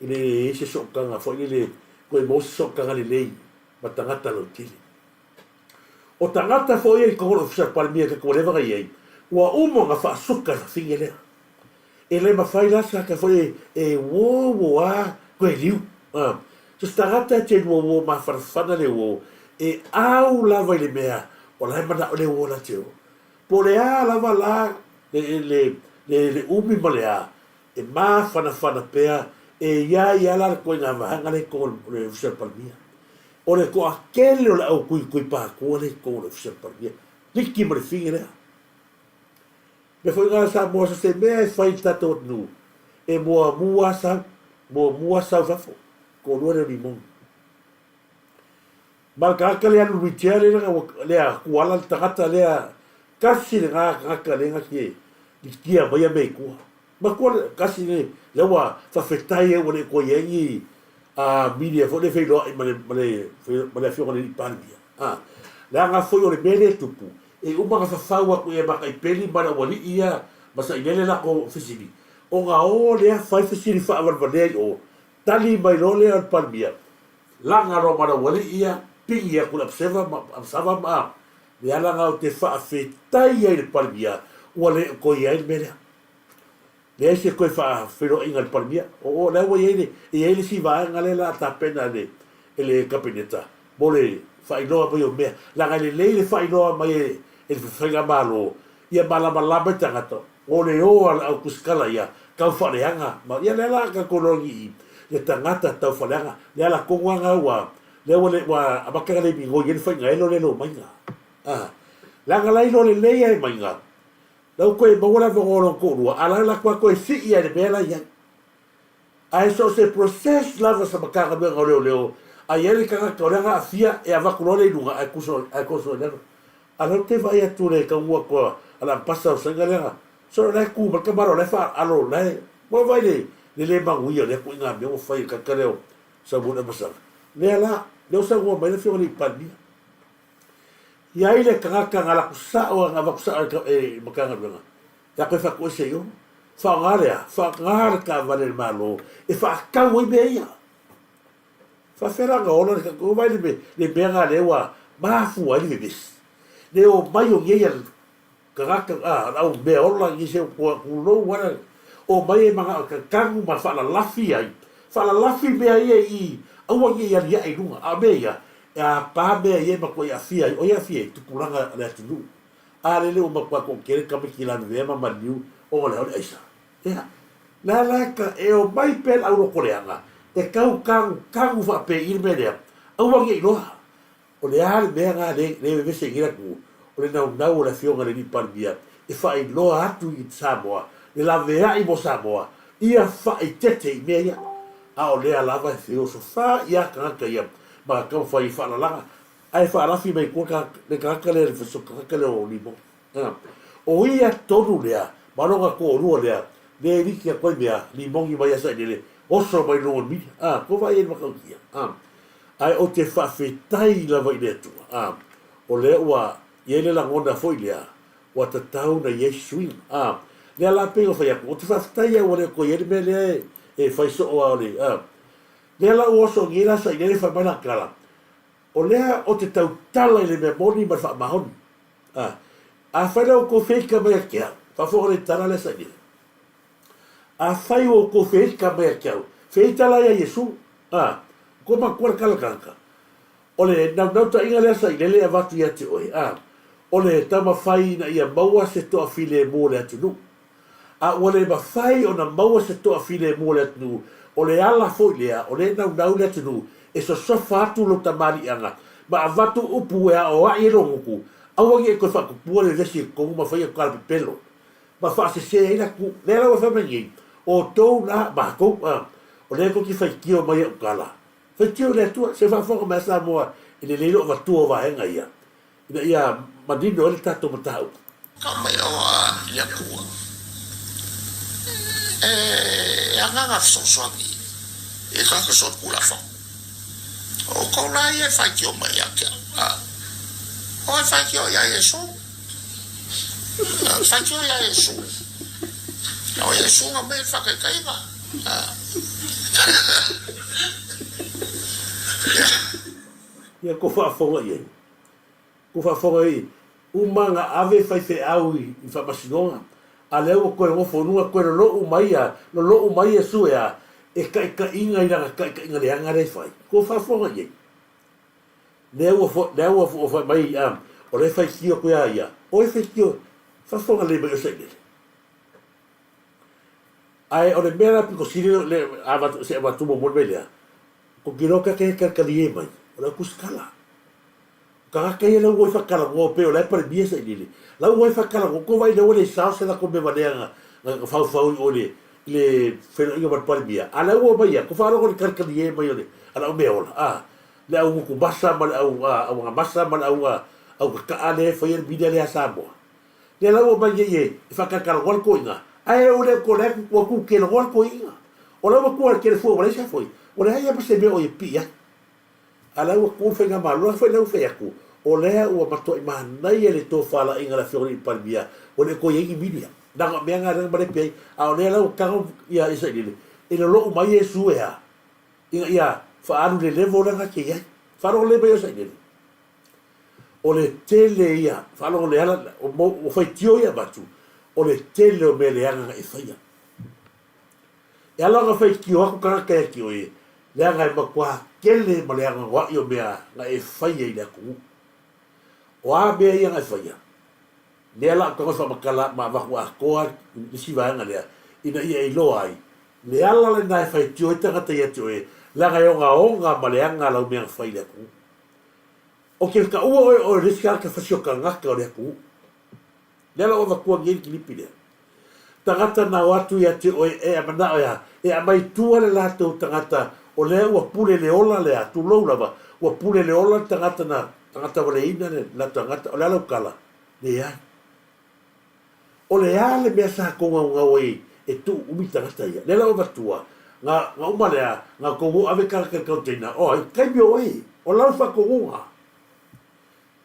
ese sokanga foi ile ko mo soka ngale lei matangata lo tili o tangata foi e ko ofisa palmia ke ko leva ai wa umo nga fa suka fingele ele ma fai la sa ka foi e wo ko liu so tangata te wo ma farfana le wo e au lava le mea o la mana le wo la teo po le a lava la le umi malea e ma fana pea e ia la ko nga vanga le ko le ofisa palmia o le ko akele o la o kui pa ko le ko le ofisa palmia niki mo le fingere me foi nga sa mo se me fai tato nu e mo mua sa fa ko no le limon marca que le anu vitere le a kuala tangata le kasi le nga le nga ki kia vai me ko ma ko kasi le lewa fa fetai e wole ko yengi media fo le felo male fio le palmia la nga foi o le bele tupu e uma fa fawa ko e ba kai peli bara wali ia masa ile la ko fisili o nga o le fa fisili fa var vale o tali mai lo le al palmia la nga ro bara wali ia pingi aku la pseva sava ma le ala ngau te whaafetai ai le palmia ua le ko ia le mele le se ko whaafero inga le palmia o le ua ia le si vaenga le la tapena le ele kabineta mole whainoa mai o mea langa le le whainoa mai e whainga malo ia malama tangata o le o au kuskala ia kau whareanga ma ia le la ka kolongi ia tangata tau whareanga le ala kongwanga ua le wa abaka le mi go yen whainga elo le lo mainga langa lai lo le leia e mainga lau koe mawala vongoro korua ala la kwa koe si ia le mea la ia ai so se process lava sa makanga mea ngau leo ai ele kanga kauranga afia e avakulore ilunga ai kuso lero ala te vai atu le kaua koa ala pasa o sanga lera so la ku ma kamaro le fa alo le mo vai le manguia le ku inga me o fai kakareo sa bona masa le ala le sa go mai le fio ni palmi ia ile kanga la kusa o nga kusa e makanga benga ya ko fa ko se yo fa ngare ka vale malo e fa ka wo be ia fa fera ga ona ka ko vai le benga le wa ma fu ai le bis le o mai o ia kaka au be ola ni se ko lo wana o mai manga ka kangu ma fa la lafi ai fa la lafi be ai i au ia ia lunga a be ia ya pa be ia ma ko ia fia o ia fia tu pulanga le tu a le o ma ko kere ka me kila me ma ma niu o le o isa ya la ka e o mai pel au ro koreanga e kangu fa pe ir me le au ia lo o le ar be nga le be se gira ku o le nau la fionga le ni palmia e fa i lo atu i Samoa le la vea i mo Samoa ia fa i tete i mea a o lea lava e fio so fa ia kaka ia ma kau fa i fa la langa ai fa la fi mai ko ka le kaka le so kaka le o limo o ia tonu lea malonga ko o lea le riki a koe mea limongi mai asa i le oso mai longa mi ko vai e makau kia ai o te fa fetai lava i le tu o le ua ia le langona foi lea wa tatau na Yesu le la pego fa ya o te fa tai o le ko ye me le e fa so o le le la o so ngira sa ile fa bana kala o le o te tau tala ile me moni ma fa mahon a fa le ko fe ka me kia fa fo le tala le sa ile a fa o ko fe ka me kia fe tala ya Yesu ko ma ko kala kanka o le na ta inga le sa ile le avatu ya te oi o le tama fai na ia maua se toa file mo le atunu. A o le mawhai o na maua se toa file mo le atunu, o le ala foi lea, o le nau le atunu, e so sofa atu lo tamari anga, ma a vatu upu ea o a iro nguku, awangi e koe whakupua le vesi kongu ma whai a kalpi pelo. Ma whaase se eina ku, le ala wa whamangi, o tou na mako, o le ko ki whai kio mai e ukala. Whai kio le atua, se whawhonga mea sa moa, i le leilo o vatua o vahenga ia. Ina ia madino ele tato matau. Kama ia kua. Anga fsoswani. E kaka sot kula fa. O kona ia fakio mai akia. O fakio ia Yesu. Fakio ia Yesu. O Yesu nga me fakaiva. Ia ko fa fonga ia. Ko fa fonga i umanga ave fai fe au i fa masinonga a leo ko ngo fonua ko lo umaia lo umaia suea e ka inga ina ka inga le anga le fai ko fa fonga ye leo fo mai o le fai kio ko ia o le fai kio fa fonga le mai se ai o le mera piko sire le ava se ava tu mo belia ko kiroka ke ka kalie mai o la kuskala kaka ia lau wai whakara ngō peo lai pare bia sa inili. Lau wai whakara ngō ko vai lau le sao se la ko me wanea nga whau o le wheno inga mat pare bia. A lau o mai ia, ko wharo ko le karkani e mai o le, a lau mea ola. Le au nguku masa ma le au nga masa ma le au kakaa le whai bida le a Samoa. Le lau o mai e whakakara ngō ko inga. Ai o le ko le kua ku ke ngō ko inga. O lau ma kua ke le fua wale sa foi. O le hai apa se mea o e pia. A lau a kua whenga malua whenau wheaku. O lea ua matoi mahanai e le tō whala inga la whiori i palmia, o le ko iengi minia. Nanga mea ngā renga mare piai, a o lea lau kanga ia isa ilile. E le loo mai e su ea. Inga ia, whaanu le levo ranga ke iai. Whanau le mai o sa inere. O le tele ia, whanau le ala, o whai tio ia matu, o le tele o me le anga e whaia. E ala nga whai kio aku karaka e kio e, le anga e makua kele ma le anga wa i o mea nga e whaia i le aku. O a mea ia nga e whaia. Le ala ka ngosa makala ma waku a koa, nisi vaenga lea, ina ia i loa ai. Le ala le nai whai tio i tangata ia tio e, le anga e onga ma le anga lau mea whai le aku. O ke ka ua o riska ka whasio ka ngaka o le aku. Le ala o wakua ngeri ki lipi lea. Tangata na watu ia te oe e amana o ia, e amai tua le lātou tangata o lea ua pule le ola lea, tu lau lava, ua pule le ola tangata na, tangata wale ina le, la tangata, o lea lau kala, le ai. O le ale mea sa konga unga wei, e tu umi tangata ia, le lau watua, nga uma lea, nga kongu ave karaka kautena, o e kaimi o ei, o lau whakongunga.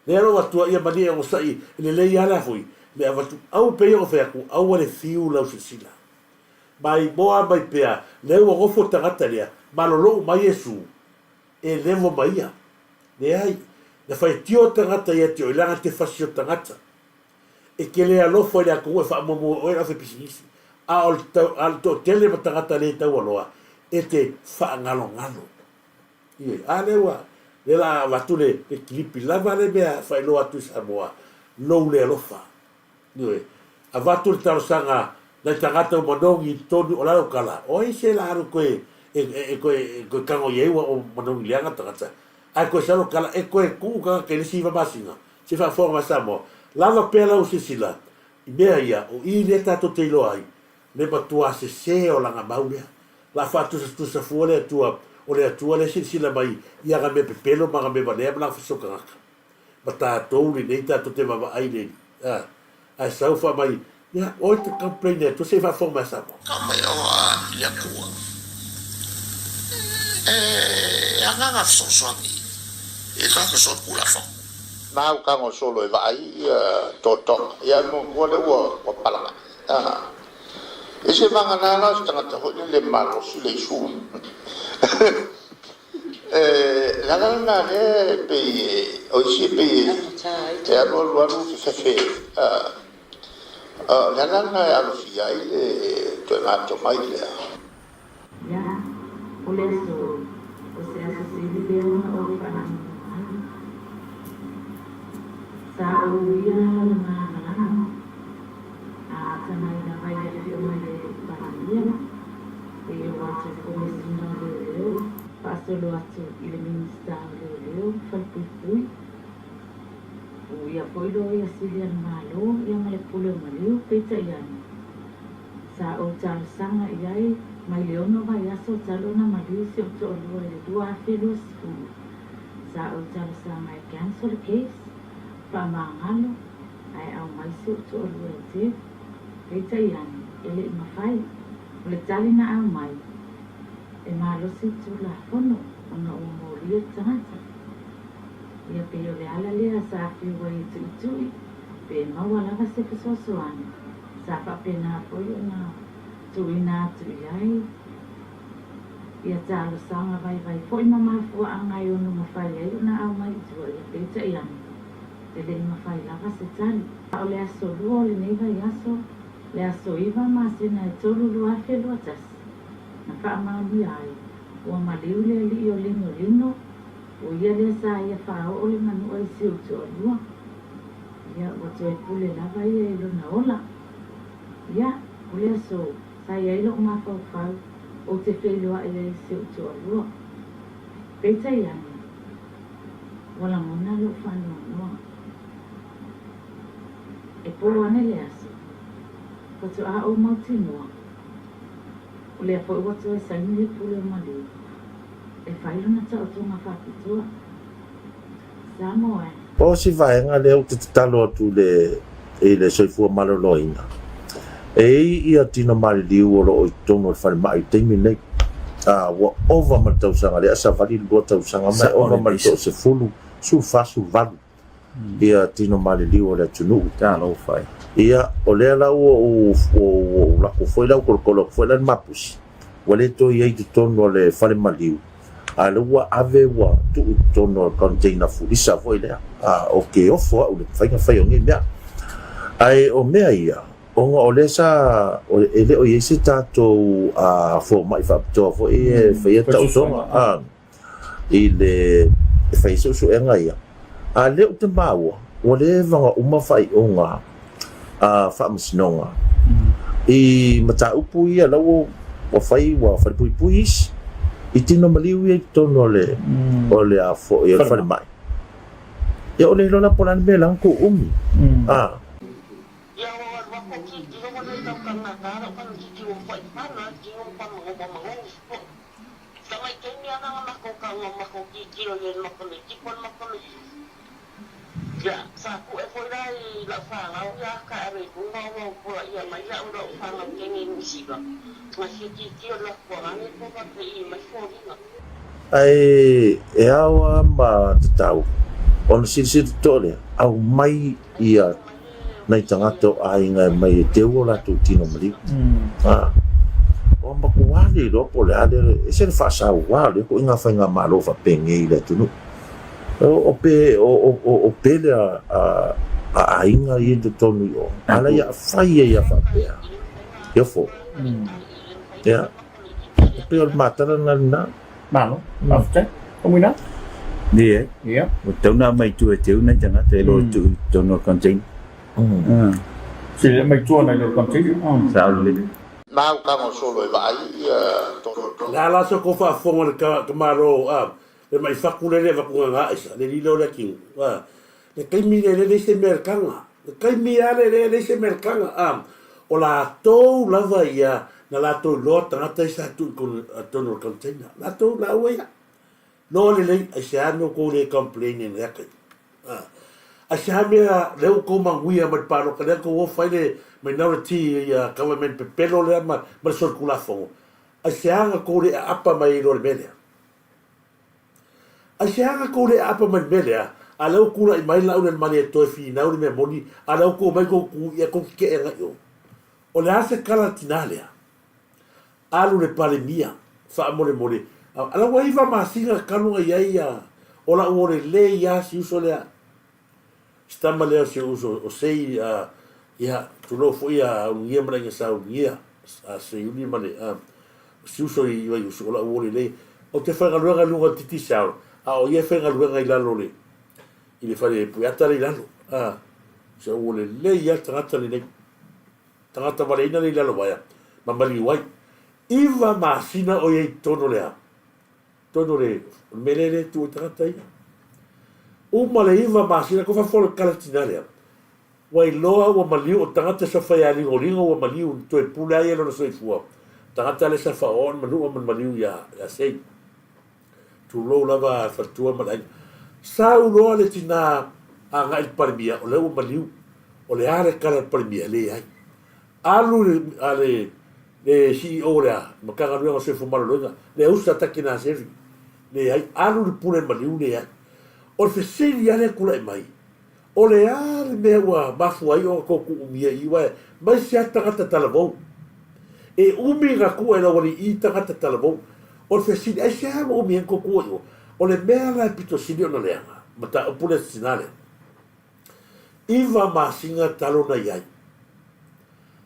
Le lau watua ia mani e o sai, le lei ala hui, me avatu au pe o feaku au ale fiu lau sila mai moa mai pea le o gofo tangata lea malolo mai Yesu e levo mai ia le ai le fai tio tangata ia tio ilanga te fasio tangata e ke le alofo le aku e fa momo o era fe pisinisi a al to tele tangata le tau aloa e te fa ngalo ie a lewa le la watu le klipi lava le bea fai lo atu Samoa lo le alofa Nui, a vatu le tarosanga na tangata o manongi tonu o lau kala. O i se la aru koe kango yewa o manongi lianga tangata. Ai koe salo kala, e koe kuka ke nisi iwa masinga. Se wha fonga Samoa. Lava pela o sisila. I mea ia, o i le tato te ilo ai. Le matua se o langa maulea. La fatu sa tusa fua le atua, o le atua le sisila mai. Ia ga me pepelo, ma ga me vanea, ma la fisoka ngaka. Ma tātou li nei tato te wawa ai nei. Ai sau fa mai ya o te complain tu se fa forma sa Ka mai o a ia kua. Anga nga fsonsoangi. E ka so kula fa. Na u ka ngo solo e vai toto. Ia mo ko le o pala. E se vanga na na sta ta ho le malo su le su. La na ne pe o si pe te alo lo anu se fe. La nana e alufia i le tue mato mai lea. Ia, o le so, o se asa se li una o whanani. Sa o ia le maana, a tana i na vai le fi o mai le whanania, e o atu komisina le leo, pasolo atu i le minista le leo, whaipui. Ia poilo ia silian malo ia male pulo maliu peita iani. Sa o tal sanga iai mai leono vai aso talona maliu se o tolu le dua filo sfulu. Sa o tal sanga i cancel case pa mangalo ai au mai se o tolu le te peita iani ele i mawhai o le tali na au mai e malo si tula fono ona o moria tangata. Ia pe o le ala lea sa whiwa i tui, pe maua lava se pesosoani. Sa whapena poi o na tui nā tui ai. Ia tālo sanga vai foi mama fua angai o no mawhai ai o na au mai tua ia peita i ani. Te le mawhai lava se tali. O le aso lua o le neiva i aso, le aso iwa ma sena e tolu lua fe lua tasi. Na wha maami ai, ua maliu le li o lino. O ia le sa ia whao o le manu ai siu tu o lua. Ia watu e pule lava ia i lona ola. Ia, o le so, sa ia ilo o mawhau whau o te whelua ia i siu tu o lua. Peita i ani, wala mona lo whanua noa. E polo ane le aso, watu a o mauti noa. O le apo i watu e saini le pule o maliu. E whailo na tau tunga whapitua. Samoa e. O si vaenga leo te talo atu le soifua malolo inga. E ia tina mali liu o lo o tono whare mai teimi nei. Wa ova ma tau sanga le asa vali lua tau sanga mai ova ma tau se fulu su fasu valu. Ia tina mali liu o le tunu. Talo whai. Ia o lea lau o lako foi lau kolokolo foi lan mapusi. Wale to ia i te tono le whare maliu. Ale ua ave ua tu tono container fulisa foi lea. O ke ofo au le whainga o nge mea. Ai o mea ia, o ngā o le sa, ele o iese tātou fo mai whapitoa fo e whaia tau tonga. I le whaisa usu e ngai ia. A le o te maua, o le vanga umawhai o ngā whaamasinonga. I mata upu ia lau o whai wa whaipui puis, i tino maliu ia tono o le a fo i whare mai. Ia o le lona polani me lang ko umi. Ya, saku e foi dai la fanga o ya ka re ku no ko ia mai la ndo fanga ke ni misiga. Masih ki la ko ani ko ka i mai fo dinga. Ai e awa ma tau. On sisi tole au mai ia nei tangato ainga mai te ola tu tino mali. O ma ko wale ro po le ale e se fa sa wale ko inga fa inga malo fa penge ile tu. O pe le a inga i te tonu o. Ala ia whaia ia whapea. Ia fo. Ia. Pe o matara na. Malo, after. Kumina? Ni Ia. O tauna mai tu e teu na janga te lo tu tono contain. Sila mai tu na lo contain. Sao le. Nau kango solo e vai La la so ko fa fonga le ka maro le mai fakulele va ko nga isa le lilo le king wa le kai mi le se merkanga le kai mi ale le se merkanga o la to la va ia na la to lo tanga sa tu con tono container la to la wa no le sa no ko le complaining le kai a sa me le ko manguia ma paro ka ko wo fa le minority government pe pelo le ma so kula fo a sa ko le apa mai lo le mele a seanga ko le apa man melea a lau kula i mai lau le mani e toi fi nau le mea moni a lau ko mai ko ku ia ko ke e ngai o o le ase kala tinalea alu le pale mia fa mole mole a lau wa iwa masinga kanunga ia o la uore le ia si uso lea stama lea si uso o sei ia tulo fo ia ungia mara inga sa ungia a sei uni mane si uso i uso o la uore le o te whangaluanga lunga titi sao o ia fenga luenga i lalo le i le fare puiata le lalo se o le le ia tangata le nei tangata waleina le lalo waia mamali wai iwa masina o iei tono lea tono le melele tu tangata ia uma le iwa masina ko fa folo kalatina lea wai loa ua maliu o tangata sa fai a lingolingo ua maliu to e pula ia lona soifua tangata le sa faon manua man maliu ia sei tu lo lava fatua malai sau lo le tina a ngai parmia o le o maliu o le are kala parmia le ai alu ale le CEO le makanga no se fumar lo le usa takina servi le ai alu le pule maliu le ai o fe seli ale kula mai o le are me wa bafu ai o ko ku mia iwa mai se ataka talavo e umi ga ku ela wali i taka talavo o fe sili ai sa mo mi ko ko o le mea la pito sili ona leanga mata o pule sinale iva masinga talo na iai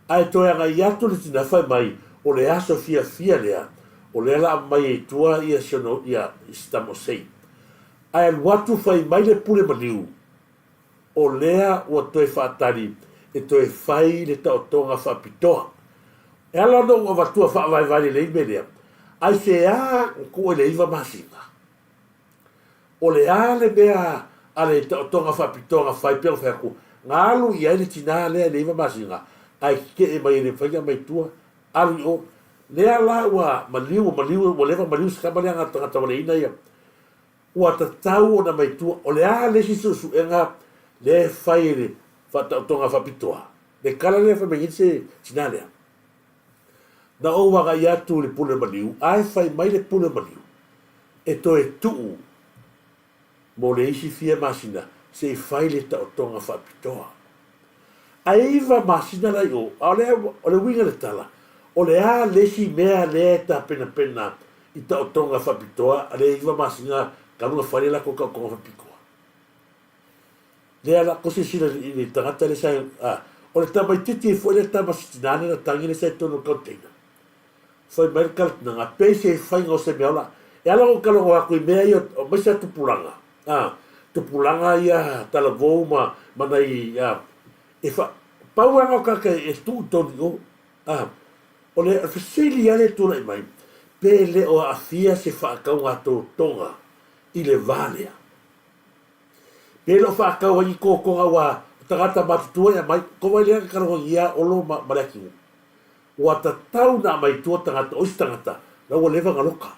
ai to nga yato le tina fai mai o le aso fia lea o le la mai e tua ia sono ia istamosei ai al watu fai mai le pule maliu o lea o toe whaatari e toe fai le tau tonga whapitoa e ala no o watua whaavai le imelea ai se a ko le iva masinga o le ale bea ale tonga whapitonga whai peo whaku ngalu i aile tina lea le iva masinga ai ke e mai le whainga mai tua alu o lea la ua maliu o lewa maliu skama lea ngata wale ina ia ua tatau o na mai tua o le ale si su enga le whai le tonga whapitoa le kala lea whamengitse tina lea na o waga ia tu le pule maliu, ai fai mai le pule maliu. E to e tuu, mo le isi fia masina, se fai le ta o tonga whapitoa. A iwa masina lai o le winga le tala, o le a lesi mea le ta pena pena, i ta o tonga whapitoa, a le iwa masinga kalunga whare la ko whapikoa. Lea la kose sila i le tangata le sai, o le tamai titi e fwere tama sitinane na tangi le sai tono kautena. Whai mai kaltina ngā peise e whainga o se meola, e ala o kalongo aku i mea i o maisa tupulanga. Tupulanga ia tala vou mana i, e wha, pauanga o kaka e stu toni o, o le whasili ale tula i mai, pe le o afia se whaakau ngā tō tonga i le valea. Pe le o whaakau i kōkonga wa tangata matutua ia mai, ko mai lea karongo ia olo maraki. Wa ta tau na mai tua tangata, oisi tangata, na ua lewa ngaloka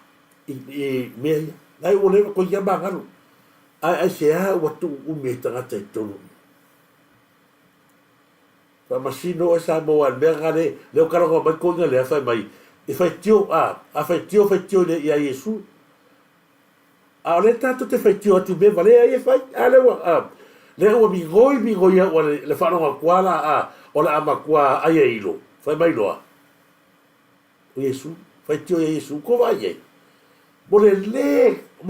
i mea ia. Nai ua lewa ko ia maa ngalo. Ai se a ua tu ume tangata i tonu. Fa masino e sa mo al mea ngale, leo karongo mai ko inga lea fai mai, e fai tio, fai tio le ia Yesu. A le tato te fai tio atu me vale ai e fai, le ua mi ngoi a le whanonga kuala o le ama kua ai e ilo, fai mai loa. O Yesu, fai tio ia Yesu, ko vai e. Mo le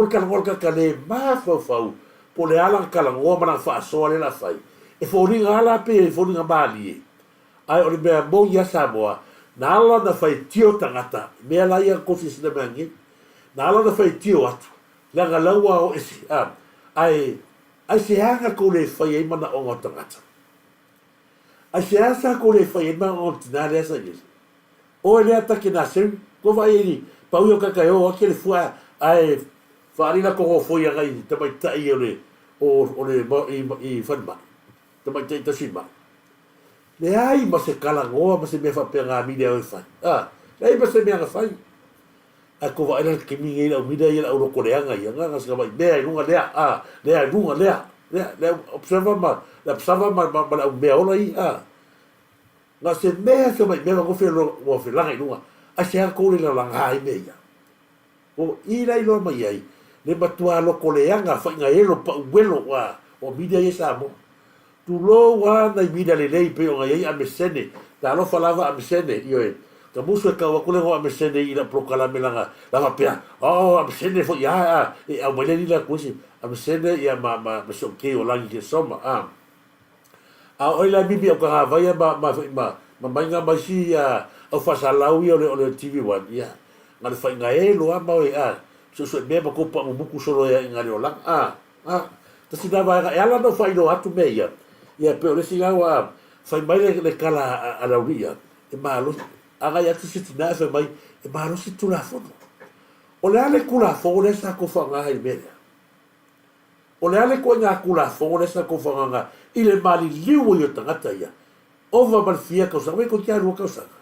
kalangol ka le maa fau, po le alang kalangoa mana whaasoa le la fai. E whauringa ala pe e whauringa maali e. Ai o le mea mou ia Samoa, na ala na fai tio tangata, mea la ia kofi sina mea nge, na ala na fai tio atu, langa laua o esi, ai se hanga ko le fai e mana o ngā tangata. Ai se asa ko le fai e mana o tinare asa nge. O e lea take na seru, ko vai e ni, pau yo kakai o ake le fua, ai whaarina ko ho foi anga i tamai tai o le i whanma, tamai tai tasima. Le ai ma se kalangoa, ma se mea whapea ngā mire au e whai. Le ai ma se mea ngā whai. A ko wa ina ke mingi ila umida ila uro koreanga i anga ngasi kama i mea i runga lea, lea i runga lea observa ma la mea ola i, ngā se mea se mai mea ngofe langa i runga, a se haka kore la langa i mea ia. O ila i loa mai ai, le matua loko leanga, whai ngā elo pa uwelo o media i Samoa. Tu lo wa na i media le lei pe o ngā iei amesene, ta alofa lava amesene, io e, ka musu e kaua kule ho amesene i la prokalame langa, lava pia, amesene fo ia, e au mai leni la kusi, amesene ia ma soke o langi ke soma, a oi la bibi au ka hawai ma mainga mai si au whasalau i o le TV1, ia, ngā le whai ngā elo a mau e so mea ma kopa muku solo ia i ngā reo lang, ta si nawa e ala no whai no atu mea ia, ia pe o le si ngau whai mai le kala a lauria, e malo, a ngai atu si tina e whai mai, e malo si tula fono. O le ale kula fongo le sa ko whanga hai mea. O le ale ko ngā kula fongo le sa ko whanga i le mali liu i o tangata ia, ova malfia kausanga, me ko kia rua kausanga.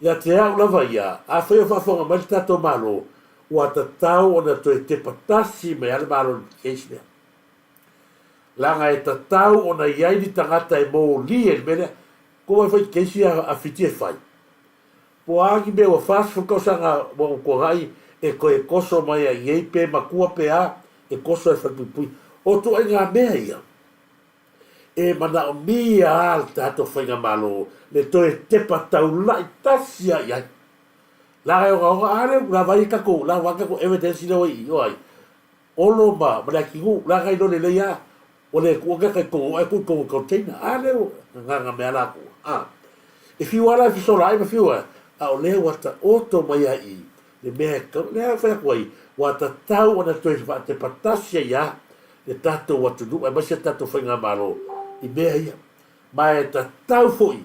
Ia te au lava ia, a whai o whafonga mai tato malo, ua ta tau o na toi te patasi me ale malo ni keisi mea. Langa e ta tau o na iai ni tangata e mō li e mea, ko wai keisi a fiti e whai. Po agi me o fast whakausanga mo ko ngai e ko e koso mai a iei pe makua pe a e koso e whakipui. O tu ai ngā mea ia. E mana o mia al tato whainga malo le toi te patau lai tasia iai. La e o ale la vai kako la waka ko evidence no i oi. Olo ma ki ngu la ga no le ya o le ku ga ko e ku ko container ale nga me ala ku. If you are so live if you are o le wata oto mai ai le me ko le fa koi wata tau ona toi te patasia ya le tato watu du ma se tato whainga malo i mea ia. Mai ta tau foi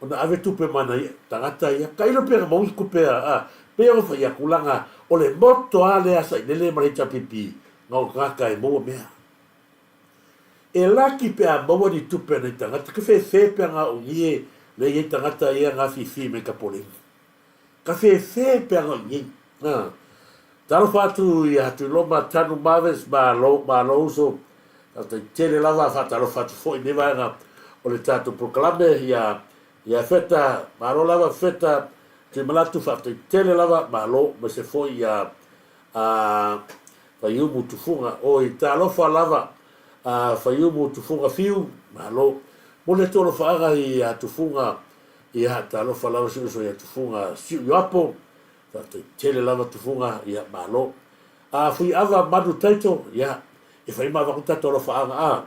ona ave tupe mana ia, tangata ia, kailo pera maui kupea, pea o whai akulanga, o le moto ale asa i nele marita pipi, ngau kaka e moa mea. E laki pea maua ni tupe na i tangata, ka whee pea ngā ungie, le iei tangata ia ngā whiwhi me ka polengi. Ka whee pea ngā ungie. Talo whatu i hatu loma tanu maves ma lo so, ta tele lava whatalo whatu fo i newa ngā, o le tātou proklame ia feta, malo lava feta, te malatu whafta i tele lava, malo, ma se foi whaiumu tufunga, o i tālofa lava, whaiumu tufunga fiu, malo, mo le tolo whaaga i tufunga, i tālofa lava siuso i tufunga siu i apo, fa tele lava tufunga ia malo a fui ava madu taito ia e fai ma va tato lo fa a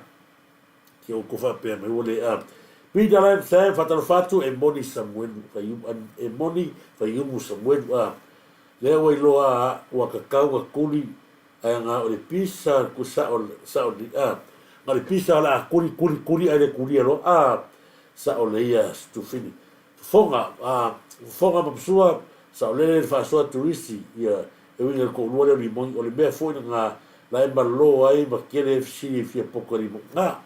ki o ko fa pe me ole a pida la sa fa talo fatu e moni Samuel fa e moni fa yumu Samuel a le o lo a wa ka ka kuli a nga o le pisa ku sa o a ma le pisa la kuli ale kuli lo a sa o le ia stufini fonga mapsua sa o le fa so turisi ia e wina ko lo le mon o le be fo nga la e malo ai ma kele si fi poco ri nga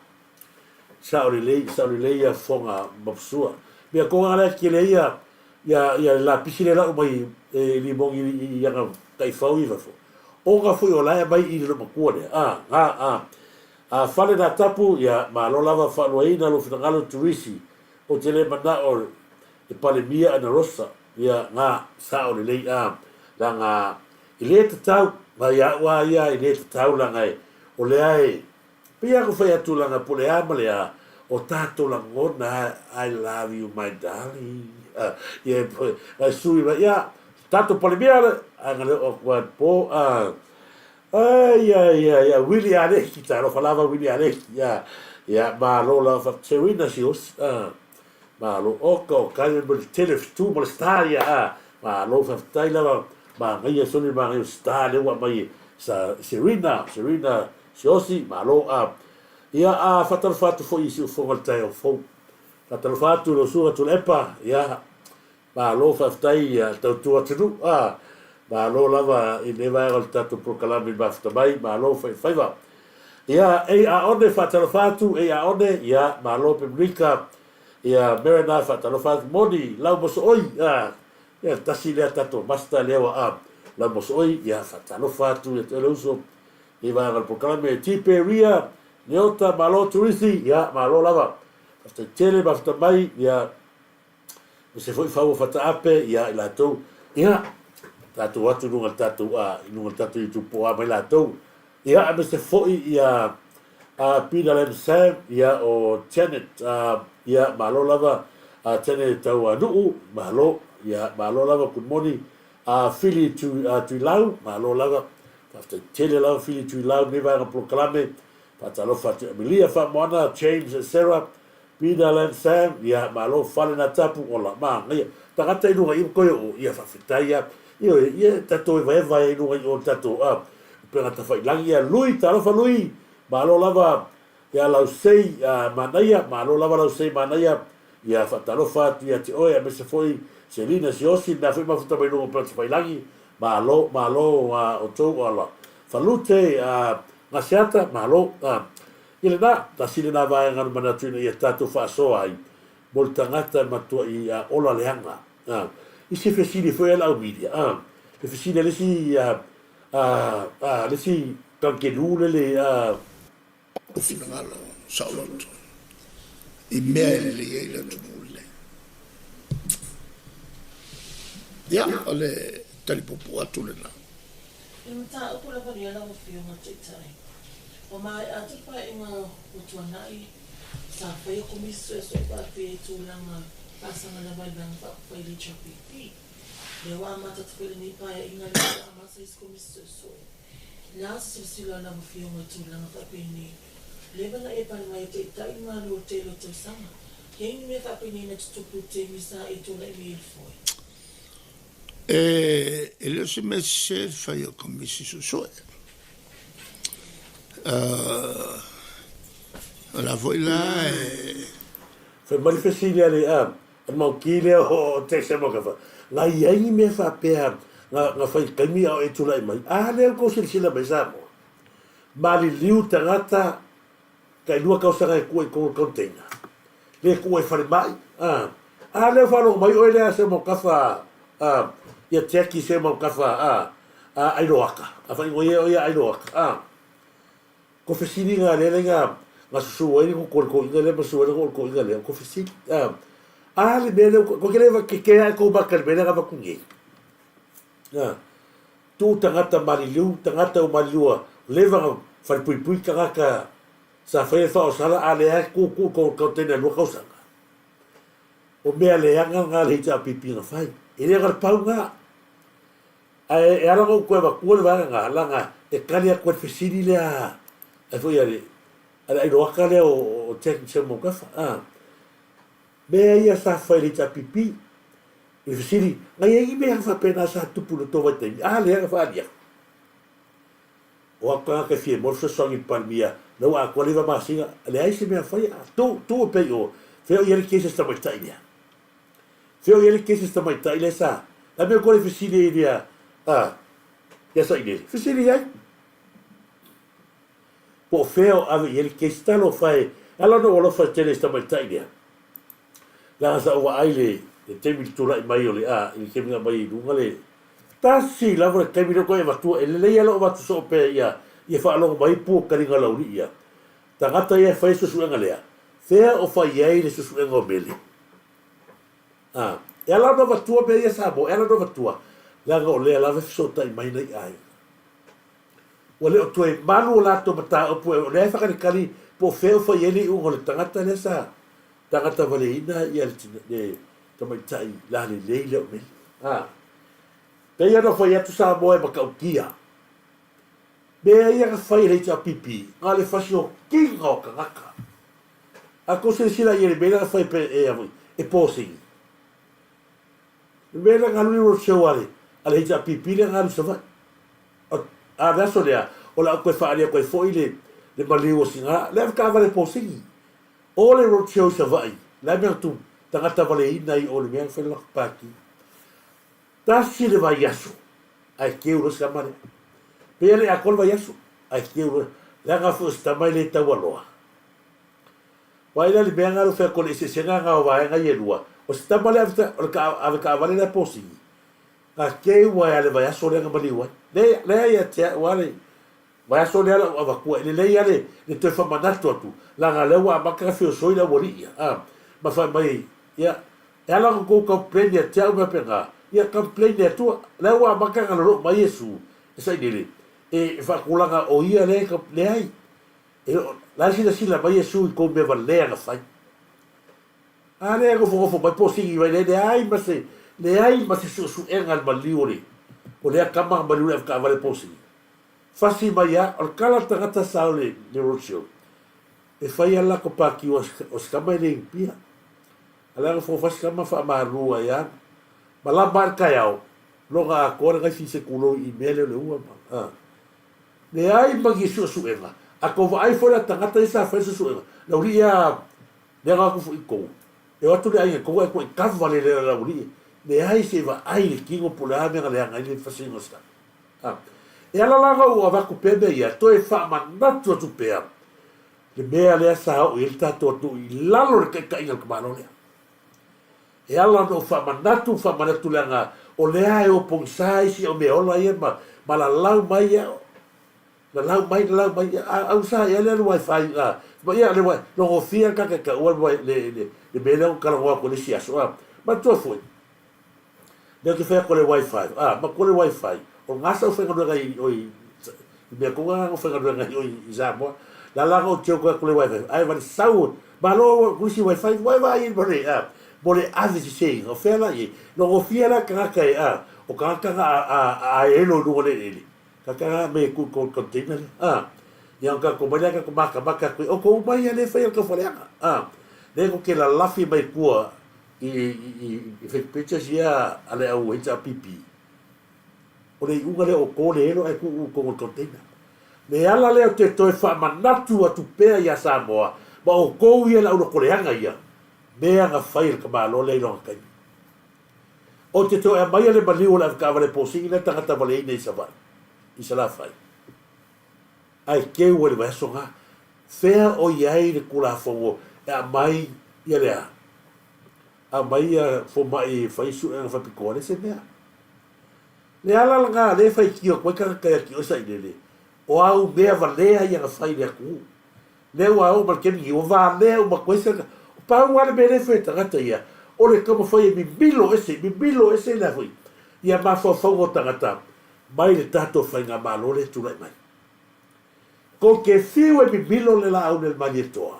sa o le ia fonga mapsua bia ko ala kele ia la piscina la mai li mon ia nga tai fau i fo o ga foi o la mai i lo makuone a fale na tapu ia ma lo lava fa lo ina lo finangalo turisi o tele mana o e pale mia ana rosa ia nga sa o le a la nga ile tau ma ia wa ia ile tau la ngai o le ai pia ko fa tu la nga pole a ma le a o tato la ngona I love you my darling ia sui va ia tato pole mia nga le o kwa po ia Willie ale kita lo falava Willie ale ia ma lo la fa Serena sios ma lo oko kai mo tele tu mo staria ma lo fa taila ma ngai soni ma ngai stale wa mai sa Serena siosi ma lo ia fatal fatu fo isi fo volta fo fatal fatu lo sua tu lepa ia ma lo fa tai tu tu ma lo lava i le vai al tato proclami bafta mai ma lo fa va ia a onde fatal fatu a onde ia ma lo publica ia merena fatal fatu moni la mo oi ia tasile tato basta lewa la mo oi ia fatal fatu e lo uso i vai al proclami tiperia neota ma lo turisi ia ma lo lava basta tele bafta mai ia se foi favo fata ape ia la to ia tatu watu nunga tatu i tupo a mai latou ia a me se foi ia pina lem sam ia o Janet ia malo lava Janet tau nuu malo ia malo lava good morning fili tu lau malo lava after tele lava fili tu lau me vai proclame patalo fatu Amelia fa mona James and Sarah pina lem sam ia malo fale na tapu ola ma ia tagata i nunga i koe ia fa fitaia ia tato vai no o tato pera ta fai langi lui talo fa lui ma lo lava ia lau sei manaya ma lo lava lau sei manaya ia fa talo fa ia ti oia me se foi Selina siosi na foi ma futa mai no pera fai langi ma lo o to ala fa lute ngasiata ma lo ile na ta sile na vai ngar mana tu ia tato fa so ai moltangata matua i ola leanga i se fesili foi ala media e fesili lesi lesi tanke lule le o finangalo saoloto i mea le ia tu mule ya ole talipopu atu le na Imta o pula pari ala o fio ma chitai o mai atu pa inga o tuanai sa fai komiso so pa fe tu langa pasanga na balang pa fai li chapipi le wa mata tu ni pa inga la ma sa is komiso so la sila na fio ma tu langa pa ni le bana e pa mai te tai ma lo te lo to sama quem me fa ni na tu pute mi sa e tu le mi foi ele se messe fai o komiso so la voi là fe manifestile ale mo kile o te se mo ka fa la yai me fa pe nga fai kami o e tula mai le ko sila mai sa mo mali liu tangata kai lua ka sa ko container le ko e fa mai le fa lo mai o le se mo ka fa ia teki se mo ka fa ai roaka fa ngo ia ai roaka ko fesini nga le nga susuai ko le masuai ko le ko fesini le bele ko kele ke ko bakal bele ga bakungi tu tangata malilu tangata o malua leva fa pui ka sa fa o sala ale ko tena lo kausa o me ale nga le ta pipi na fai ele ga pau nga e ala ko ko ba ko le nga langa e kali ko fisili le e foi ale ala i roka le o te se mo ka fa me ia sa fa le ta pipi e fisili nga i me fa pena sa tupu le to va te le fa dia o ka ka fie mo so songi palmia no a ko le va masinga le ai se me fa tu pe o fe o ele que se sta mai taia fe o ele que se sta mai taia sa la me ko le fisili dia ya sa ide fisili ai po feo ave ele que está lo fai ala no lo fa tele sta mai taia la sa o aile te mi tu mai ole il que mi mai lunga le ta si la vo te mi ko e va tu ele le ya lo va tu so pe ya fa lo mai pu ka ringa la uri ya ta gata ya fa su nga le fea o fa ye le su nga mele ela no va tu pe ya sa bo ela no va tu la go le la so tai mai nei ai ole o tu e manu la to mata o pu le fa ka kali po feo fa ye ni u le tangata le sa tangata vale ina ya le mai tai la le le me pe ya no fa ya tu sa bo e ba ka kia be ia ka fai le ta pipi ale fa sio kinga ka ngaka a ko se sila ye be la fai pe e posi be la ga lu ro ale ta pipi le ga so va da so le o la ko fa ale ko foi le mali o singa le ka va le posi o le ro show so vai la me tu tangata vale ina i o le me fa la paki ta si le vai aso ai ke uro sa mare pele a kolva yasu ai ke uro la ga fu sta mai le tawaloa wai le benga lo fa con ese senga ga va nga yelua o sta mai afta o ka vale la posi a ke wa le vai aso le nga mali wa le ya te wale vai aso le va ku le ya le te fa manato tu la ga le wa ma ka fi so ila bolia ma fa mai ya ela ko complain te au me pega ia complain tu le wa ma ka lo mai yesu sai dele e fa kulanga o ia le ka le ai e la sila mai yesu ko me va le nga fai ale ko fo mai posi vai le ai ma se le ai ma se su engal maliore o le kama maliore ka vale posi fasi mai ya al kala tangata saule le rocio e fai ala ko pa ki o skama le pia ala fo fasi kama fa marua ya mala barka yao loga ko ga fi se kulo i mele le ua le ai magi su eva a ko vai fora tangata isa fa su eva la uria le ga ko fu ko e o tu le ai ko ka vale le la uria le ai se va ai le kingo pula me ga le ai le fa se no sta e ala la ga o va ku pebe ya to e fa ma na tu pe le me ale sa o il ta to tu i lalo le ka inga ko malone e ala no fa manatu langa o le ai o pongsai si o me ola ia ma la lau mai ia la lau mai au sa ia le wifi ma ia le wa no ofia ka o le bele o kala wa ko le sia so ma to foi de que fa ko le wifi ma ko le wifi o ngasa o fa ko le o me ko nga o fa ko le o izamo la o tio ko le wifi ai va sau ma lo ku si wifi vai bore bole ave se o fela e no o fiela ka o ka a elo no le ka me ku container yang ka ko bale ka ko maka o ko mai le fa ka fa le ko ke la lafi mai ku i fe pecha sia ale au eta pipi o le unga le o ko le elo ai ku container le ala le te to fa manatu atu pe ya Samoa ba o ko ia la o ko le hanga ia mea nga whair ka maa lo le ino kai. O te to e mai ale mali o la ka vale posi ina tangata vale ina isa vai. Isa la whai. Ai keu wale mai so nga. Whea o iai le kula fongo e a mai ia lea. A mai a fo mai whai su e nga whapikoa le se mea. Le ala nga le whai ki o koe kaya ki o sa ile. O au mea valea ia nga whai le aku. Le o au malkemi o va lea o makoe se ka. Pa wale bere fe tangata ia o le kama fai mi bilo ese la fai ia ma fa fongo tangata mai le tato fai nga malo le tu lai mai ko ke fiu mi bilo le la au le mani toa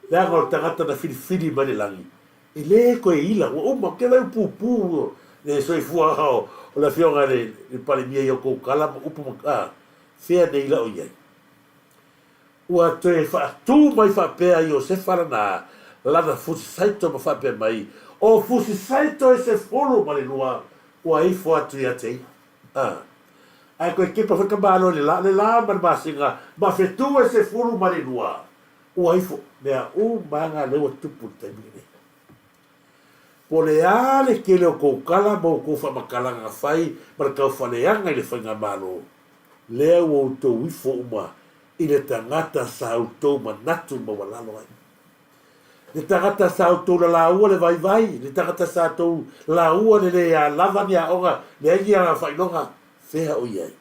le anga o tangata na fili mai le langi i le ko e ila o ma ke vai pu le soifua o la fionga le pale mia yo ko kala upu maka fea nei la o iai ua te tu mai fa pea yo se fara na lana fusi saito ma fa pea mai o fusi saito e se folo ma le lua ua i fo atu ia te ai koe kipa whaka malo le la ma masinga ma fetu e se folo ma le lua ua i fo mea manga lewa tupu te mire po le ale ke leo kou kala mo kou wha makalanga whai ma kau whaleanga i le whainga malo lea o tau ifo uma i le tangata sa autou manatu ma walalo ai le tangata sa autou la laua le vai vai le tangata sa autou laua le lava ni a onga le aingi a whainonga whea o iai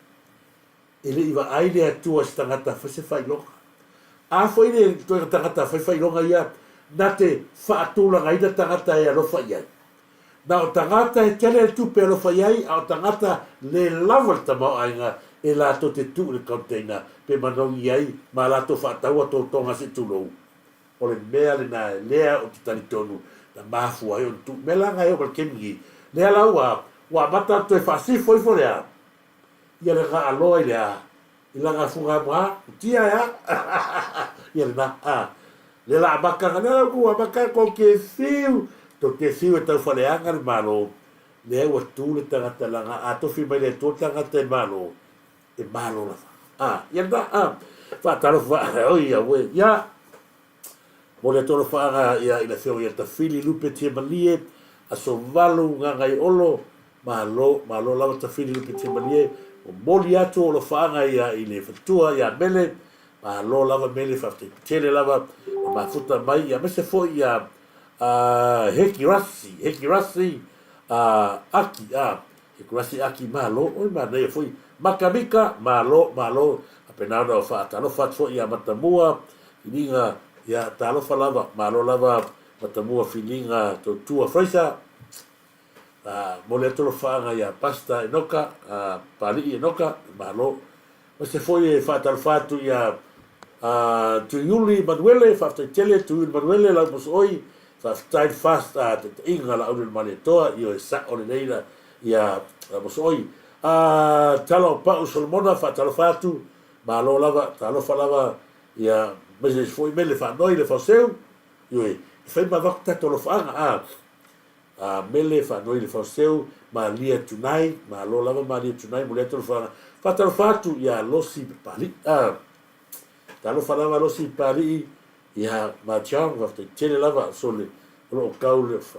e le iwa ai le atua si tangata whase whainonga a fwoi le tangata whainonga ia na te whaatulanga i na tangata e alofa iai. Na o tangata e tele e tupe alofa iai, a o tangata le lava ta mau ainga e la to te tu le kaunteina pe manongi iai, ma la to whaataua to tonga se tulou. O le mea le na lea o te talitonu, na mafu ai o tu, me langa e o kal kemingi, lea lau wa mata to e whaasifo i fo lea, ia le ka aloa i lea, i langa funga mua, tia ea, ia le na, le la baka ngana ku baka ko ke fiu to ke fiu ta fale anga malo le wa tu le tangata langa a to fi mai le to tangata malo e malo la ya da fa ta lo fa o ya we ya mo le to lo fa ya ila feo ya ta fili lupe te malie a so valu nga i olo malo la ta fili lupe te malie o moli ato lo fa nga ya ile fatua ya mele malo lava mele fa te tele lava ma futa mai ya mese fo ya hekirasi aki malo o ma nei foi makamika malo apena no fa talo fa fo ya matamua filinga ya talo fa lava malo lava matamua filinga to tua fraisa mo le tolo fa ya pasta enoka pali enoka malo mese foi fa talo fa tu ya tu Yuli Manuele fa tele tu Manuele la mos oi fa style fast te inga la ul manetoa io sa ole leila ya mos oi talo pa usolmona fa talo fatu ma lo lava talo fa lava ya mese foi mele fa noi le fa seu io fa ma vakta tolo fa mele fa noi le fa seu ma lia tunai ma lo lava ma lia tunai mo le tolo fa talo fatu ya losi pali talo falava lo si pari ya ma chang va te tele lava sole lo kaule fa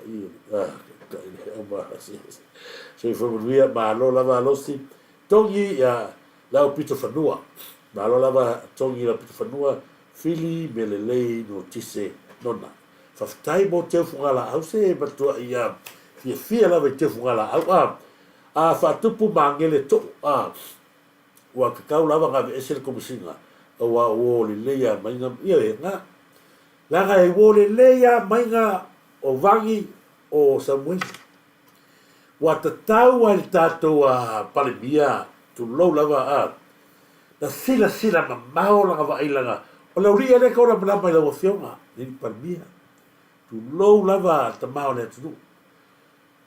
se foi via ma lo lava lo si tongi ya la pito fanua ma lo lava tongi la pito fanua fili melele no tise nona fa tai mo te fungala au se batua ya fia lava te fungala au fa tupu mangele to wa ka lava ga esel komisinga wa wo le leia mainga ia nga la ga wo le leia mainga o vangi o Samuel wa tatau al tato a palemia tu lo lava la sila ma mau la va ilanga o la ria le ko la mai la fiona ni palemia tu lo lava ta mau le tu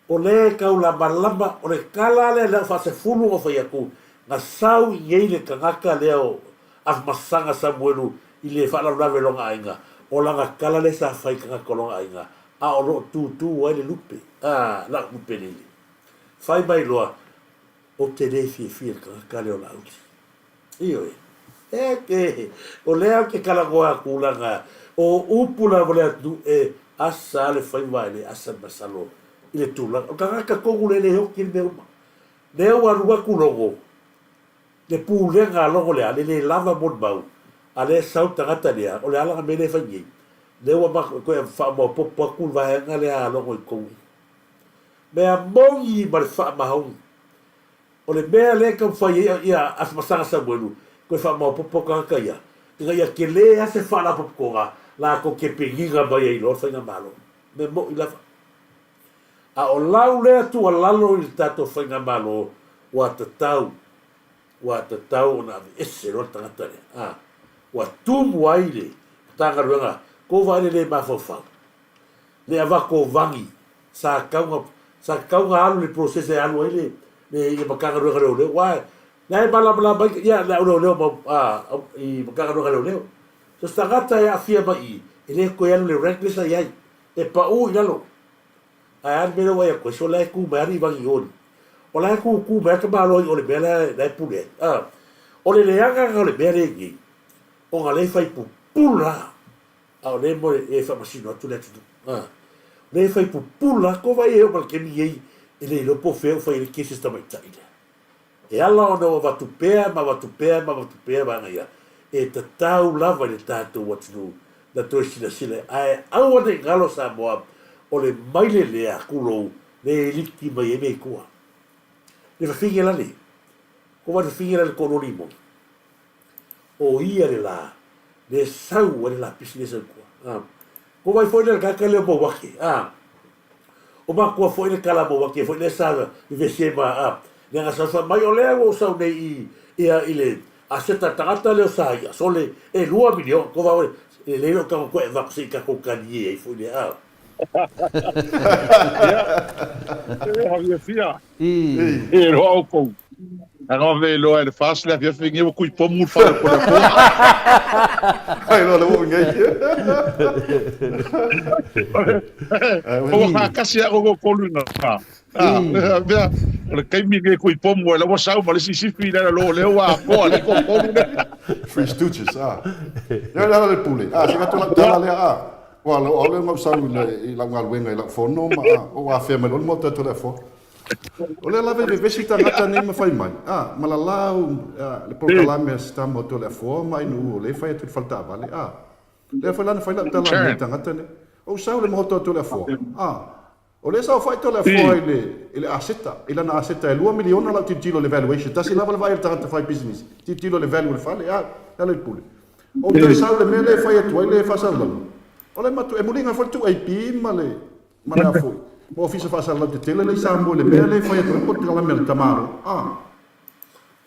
o le ka la balamba o le kala le la fa se fulu o fa yaku na sau yele kangaka leo af masanga Samuelu i le whala rawe longa ainga o langa kala le sa whai kanga kolonga ainga a o lo tu wai le lupe la lupe nili whai mai loa o te rei fie kanga kale o la uti iyo o lea ke kala goa kulanga o upula vole atu asa le whai mai le asa masalo i le tūlanga o kanga ka kongu le hoki le meuma le o arua kulongo le pūlenga longo lea, le lava mon mau, a le sau tangata lea, o le alanga mene whangi, le ua mako koe wha mau popo kul vahenga lea longo i kongi. Mea mongi ma le wha mahongi, o le mea le kam whai ia as masanga Samuelu, koe wha mau popo kanga ia, inga ia ke lea se wha la popo konga, la ko ke penginga mai ai lor whainga malo, me mo i lava. A o lau lea tu a lalo i tato whainga malo, wa tatau, wa tatau na ese lo tangata le wa tumu aile tanga ruanga ko vale le mafofau le ava ko vangi sa kaunga sa kau ngalu le proses e anu ile le makanga ro le wa na e bala bala ba ya la ro le I makanga ro le so stagata ya fia ba I ele ko ya le reckless ya e pa u ngalo a an mero wa ko so la ku ba ri ba yo o la ku ba ka ba lo o le bela la pule o le anga ka le bere gi o nga le fai pu pula a o le mo e fa masino tu le tu le fai pu pula ko vai e o ke mi e le lo po fe fai le kisi sta mai tai e ala o no va tu pe ma va nga ya e ta tau lava le tatu what to da to sile ai au de galo sa mo o le maile le a kulo le liki mai e me kua le finge la le ko va finge la kolonimo o ia le la le sau le la business ko ko vai foi le ka le mo waki o ma ko foi le kala mo waki foi le sa le sema le nga sa mai o le o sa nei ia ile a seta tangata leo saia sole e 2 milion ko va e le ka ko e va se ka ko kanie e foi le havia fia e ro ko aga velo e fas le havia fingi o kui pomu fa ko le ko ai lo le ngai o ha kasi o ko luna bia le kai mi ke kui pomu le wa sa ma le si fi le lo le wa ko le ko pomu Free Stooges ya le pule se ka to la le wa lo ole mo sa le la ngal wenga la fono ma o wa fe me lo mo to le fo o le la ve visita ngata ni me fai mai ma la le proclame sta mo to le fo mai nu le fai tu falta vale le fa la fai la tala ngata ne o sa le mo to le fo o le sa fai to le fo ile aseta ile na aseta 2 miliona la titilo le valuation ta si la vai ta fai business titilo le value le fale ya le pule o te sa le me le fai tu le fa sa ole matu e mulinga for tu ai pi male mana foi mo office fa sala de tele le sambo le bele foi tu pot la mel tamaro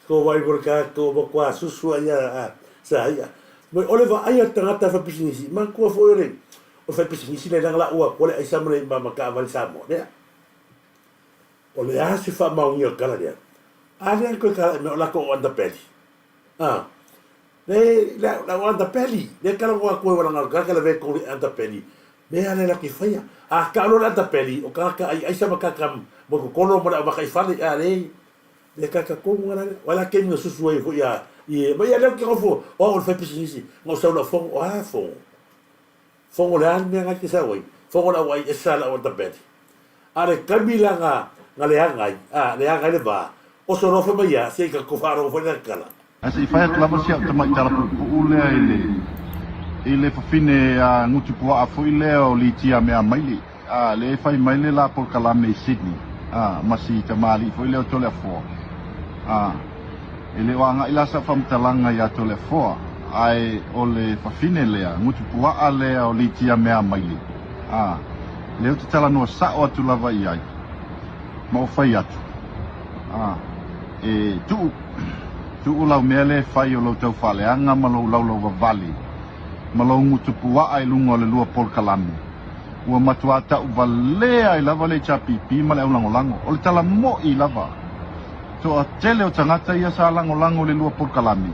ko vai por ka to bo kwa susu ya sa ya mo ole va ai tangata fa business man ko foi re o fa business le la ua ko le ai samre ma ka val samo ne ole a si fa ma unio kala dia ale ko ka me la ko anda peli la anda peli le kala ko wala ngal ka le ve ko anda peli me ale la ki faya ka lo anda peli o ka ai sama ka kam mo ko no mo ma kai fale ale le ka ko wala ke mi susu e fo ya e ma ya le ki fo o fa pisisi mo sa la fo fo le an me nga ki sa wai fo la wai e sala o anda peli ale kabila nga le ngai le ngai le ba o so ro fo ma ya se ka ko faro fo na kala Asi fai klama sia te mai tala pu ule ile fa fine ngutu po a foi le o li tia me a maili le fai maili la por kala me Sydney masi te mali foi le o tole fo ile wanga ila sa fam talanga ya tole fo ai ole fa fine le ngutu po a le o li tia me a maili le o te tala no sa o tu lava ai mo fai atu e tu ulau mele fai o lo tau fale anga malo lau vali malo ngutu pua ai lungo le lua por kalami ua matuata uvale ai lava le chapipi male ulangolango o le tala mo I lava so a tele o tangata ia sa langolango le lua por kalami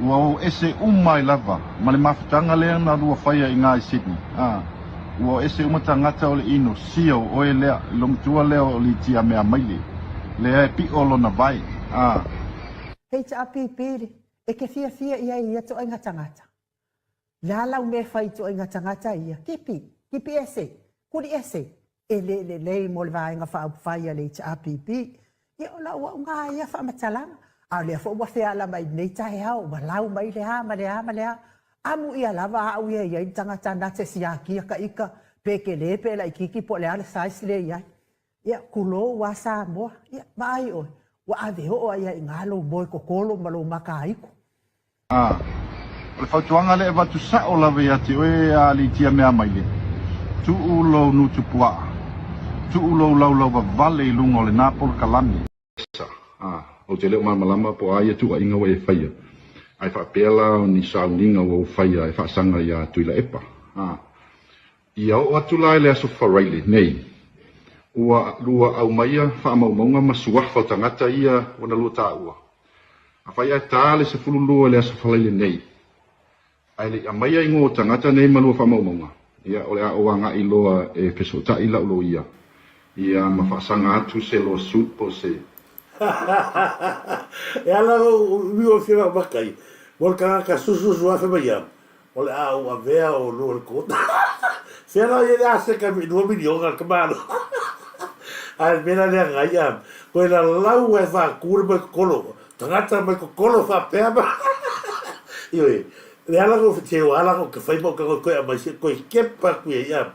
ua o ese umai lava male mafutanga le na lua fai ai ngai Sydney ua ese umatangata o le ino sio o e lea lomtua leo li tia mea maili le pi o lo na vai Hei ta apipiri, e ke fia ia to inga tangata. La lau me fai to inga tangata ia. Kipi ese, kuri ese. E le mo le vai inga fai le ta apipi. Ia o la ua unga ia fa matalanga. A le fo wa fea la mai nei tahe hao, wa lau mai le ha. Amu ia lava au ia ia tangata na te siaki ka ika. Peke le pe la ikiki po le ala sais le ia. Ia kulo wa sa moa. Ia mai oi. Wa ave ho ia ngalo boy ko kolo malo makaiko le fatuanga le va tu sa o la via ti o ali tia me maile tu ulo nu tu pua tu ulo lo va vale lungo le napol kalami o te le malama po ai tu inga we faia ai fa pela ni sauninga o faia ai fa sanga ya tu la epa ia o atu la le so faraile nei ua lua au maia whaamaumaunga masuah whau tangata ia wana lua tā ua. A whai ai tā le se fululua le asa whalaile nei. Ai le a maia ingo tangata nei malua whaamaumaunga. Ia ole a oanga i loa e pesota i lau lo ia. Ia ma whaasanga atu se loa suit po se. E ala mi o whira makai. Mol ka susu suafe mai am. Ole a ua vea o lua le kota. Whira i rea se ka mi 2 milionga ka mano. Ai mena lea ngai am. Koe la lau e wha kure mai kolo. Tangata mai kolo wha pēa ma. Ioi. Le ala ko te ala ko ka whaima o ka koe a mai se koe kepa kuia i am.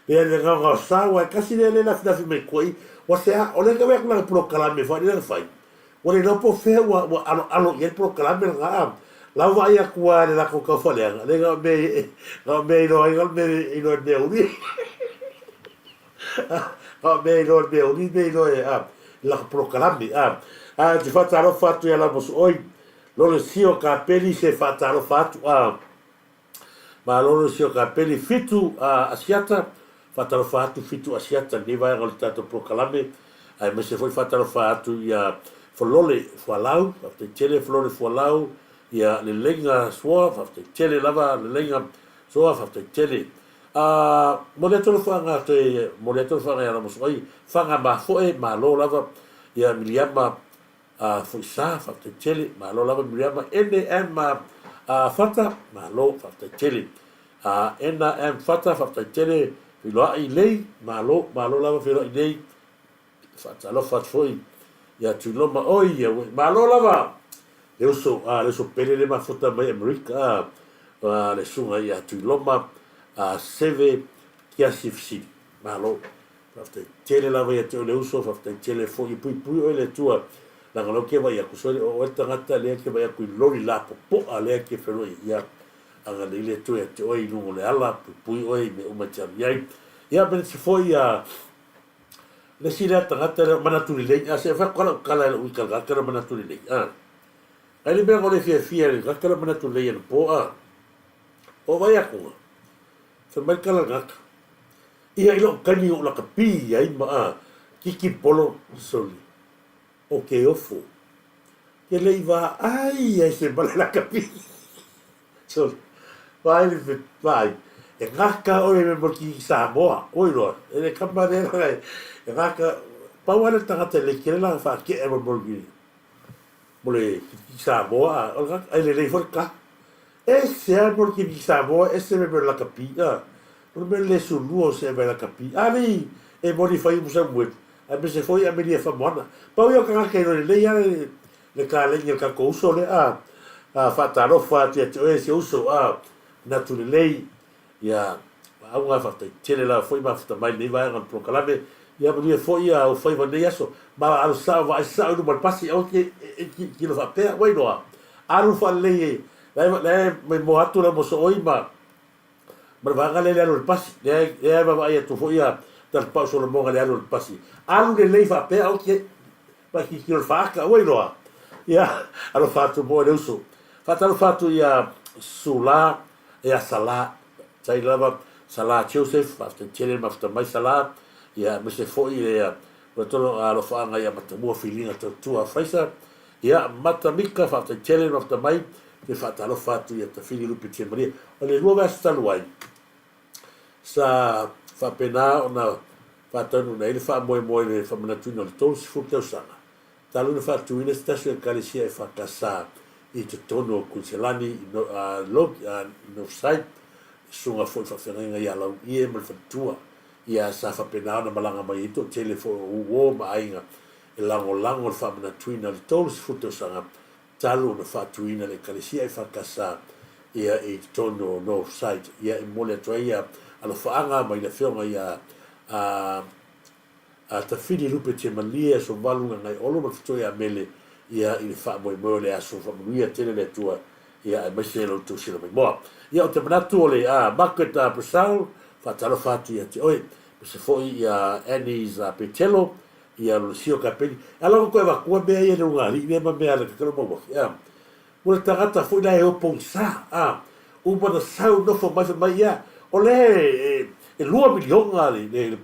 Lea le ngau sawa e kasi lea le lafi mai koe. Wa se a ole ka wek na proklame fa ni fai. Wa le no po fe wa alo ye proklame nga am. La wa ia kwa le la ko ka fa le nga me no me no de uri. Me no de uri me no e am. La proklame am. A ti fa taro fatu ya la mos oi. Lo le sio ka peli se fa taro fatu am. Ma lo le sio ka peli fitu asiata. Fatalo fatu fitu asiata ni vai ngol tato proklame ai me se foi fatalo fatu ia folole folau afte tele folole folau ia le lenga soa afte tele lava le lenga soa afte tele moleto fanga te moleto fanga ia mo soi fanga ma foi ma lo lava ia miliama foi sa afte tele ma lo lava miliama NM fata ma lo afte tele NM fata afte tele Filoa i lei, malo lava filoa i lei, whatalo whatfoi, ia tuiloma oi, malo lava, le uso pele le mafuta mai Amerika, le sunga ia tuiloma, seve kia sifsi, malo, whafte tele lava ia te o le uso, whafte tele fo i pui oi le tua, langa lo ke vai aku sori o tangata lea ke vai aku i lori la popoa lea ke whenua ia, anga le ile tu e te oi nungo le ala, pui oi me umacham iai. Ia bene se foi le sila tangata manaturi lei, se fa kala ui kalgakara manaturi lei. Ai le mea ngole fia le kakara manaturi lei anu po o vai akunga. Se mai kalagaka. Ia ilo kani o laka pi ai ma kiki polo soli. O ke ofo. Ke lei va ai se male laka pi. Soli. Vai le vai. E ngaka oi me morki Samoa, oi roa, e le kamarera ngai, e ngaka, pauana tangata le kere la wha ke e morki, mole ki Samoa, o ngaka, e le rei forka, e sea morki ki Samoa, e se me me la kapia, o me le sulu o se me la kapia, ali, e mori fai musa muet, a me se foi a me lia famoana, pau ia ngaka e le ia le ka lengi o ka kouso le a whatarofa te e se uso natu le lei, ia au nga fata tele la foi ma fata mai nei vai ngal proklame ia bria foi o foi va nei aso ma al sa va sa no mal pasi o que lo fa pe wai no aru fa le me mo atu la mo so oi ma va ngale le al pasi le va ia tu foi ia tal pa so mo ngale al pasi aru le fa pe o que pa ki lo fa ka wai no ia alo fa tu mo le uso fa tal fa tu ia sula ia sala sai lava sala Joseph after tele after mai sala ia me se foi ia rotono a lo fanga ia mata mo filinga to tua faisa ia mata mika after tele after mai ke fata lo fatu ia ta fili lupi te maria o le lua sta luai sa fa pena ona fata no nei fa mo le fa mana tu no to si fu te sana talu le fatu ina stasio kalisia e fa kasa i te tono kunselani no site sunga foi fa fenga ia la ie mal fatua ia sa fa pena na malanga mai to telefone o mainga e lango fa na tuina le tolls futo sanga talu na fa tuina le kalisia e fa kasa ia e tono no site ia e mole toia ala fa anga mai le fenga ia a ta fili lupe te malia so valunga ngai olo ma futoia mele ia i fa mo le aso fa ia tele le tua ia mai se lo tu sila mai mo ia o te manatu o le maketa pesau fatalo fatu ia te oi se foi ia Annie's Petelo ia lo sio kapeli ala ko va ko be ia no ngari ia ma be ala ka mo ia o le tagata foi na e o ponsa o bona sau no fo mai ia o le e lua milion ali le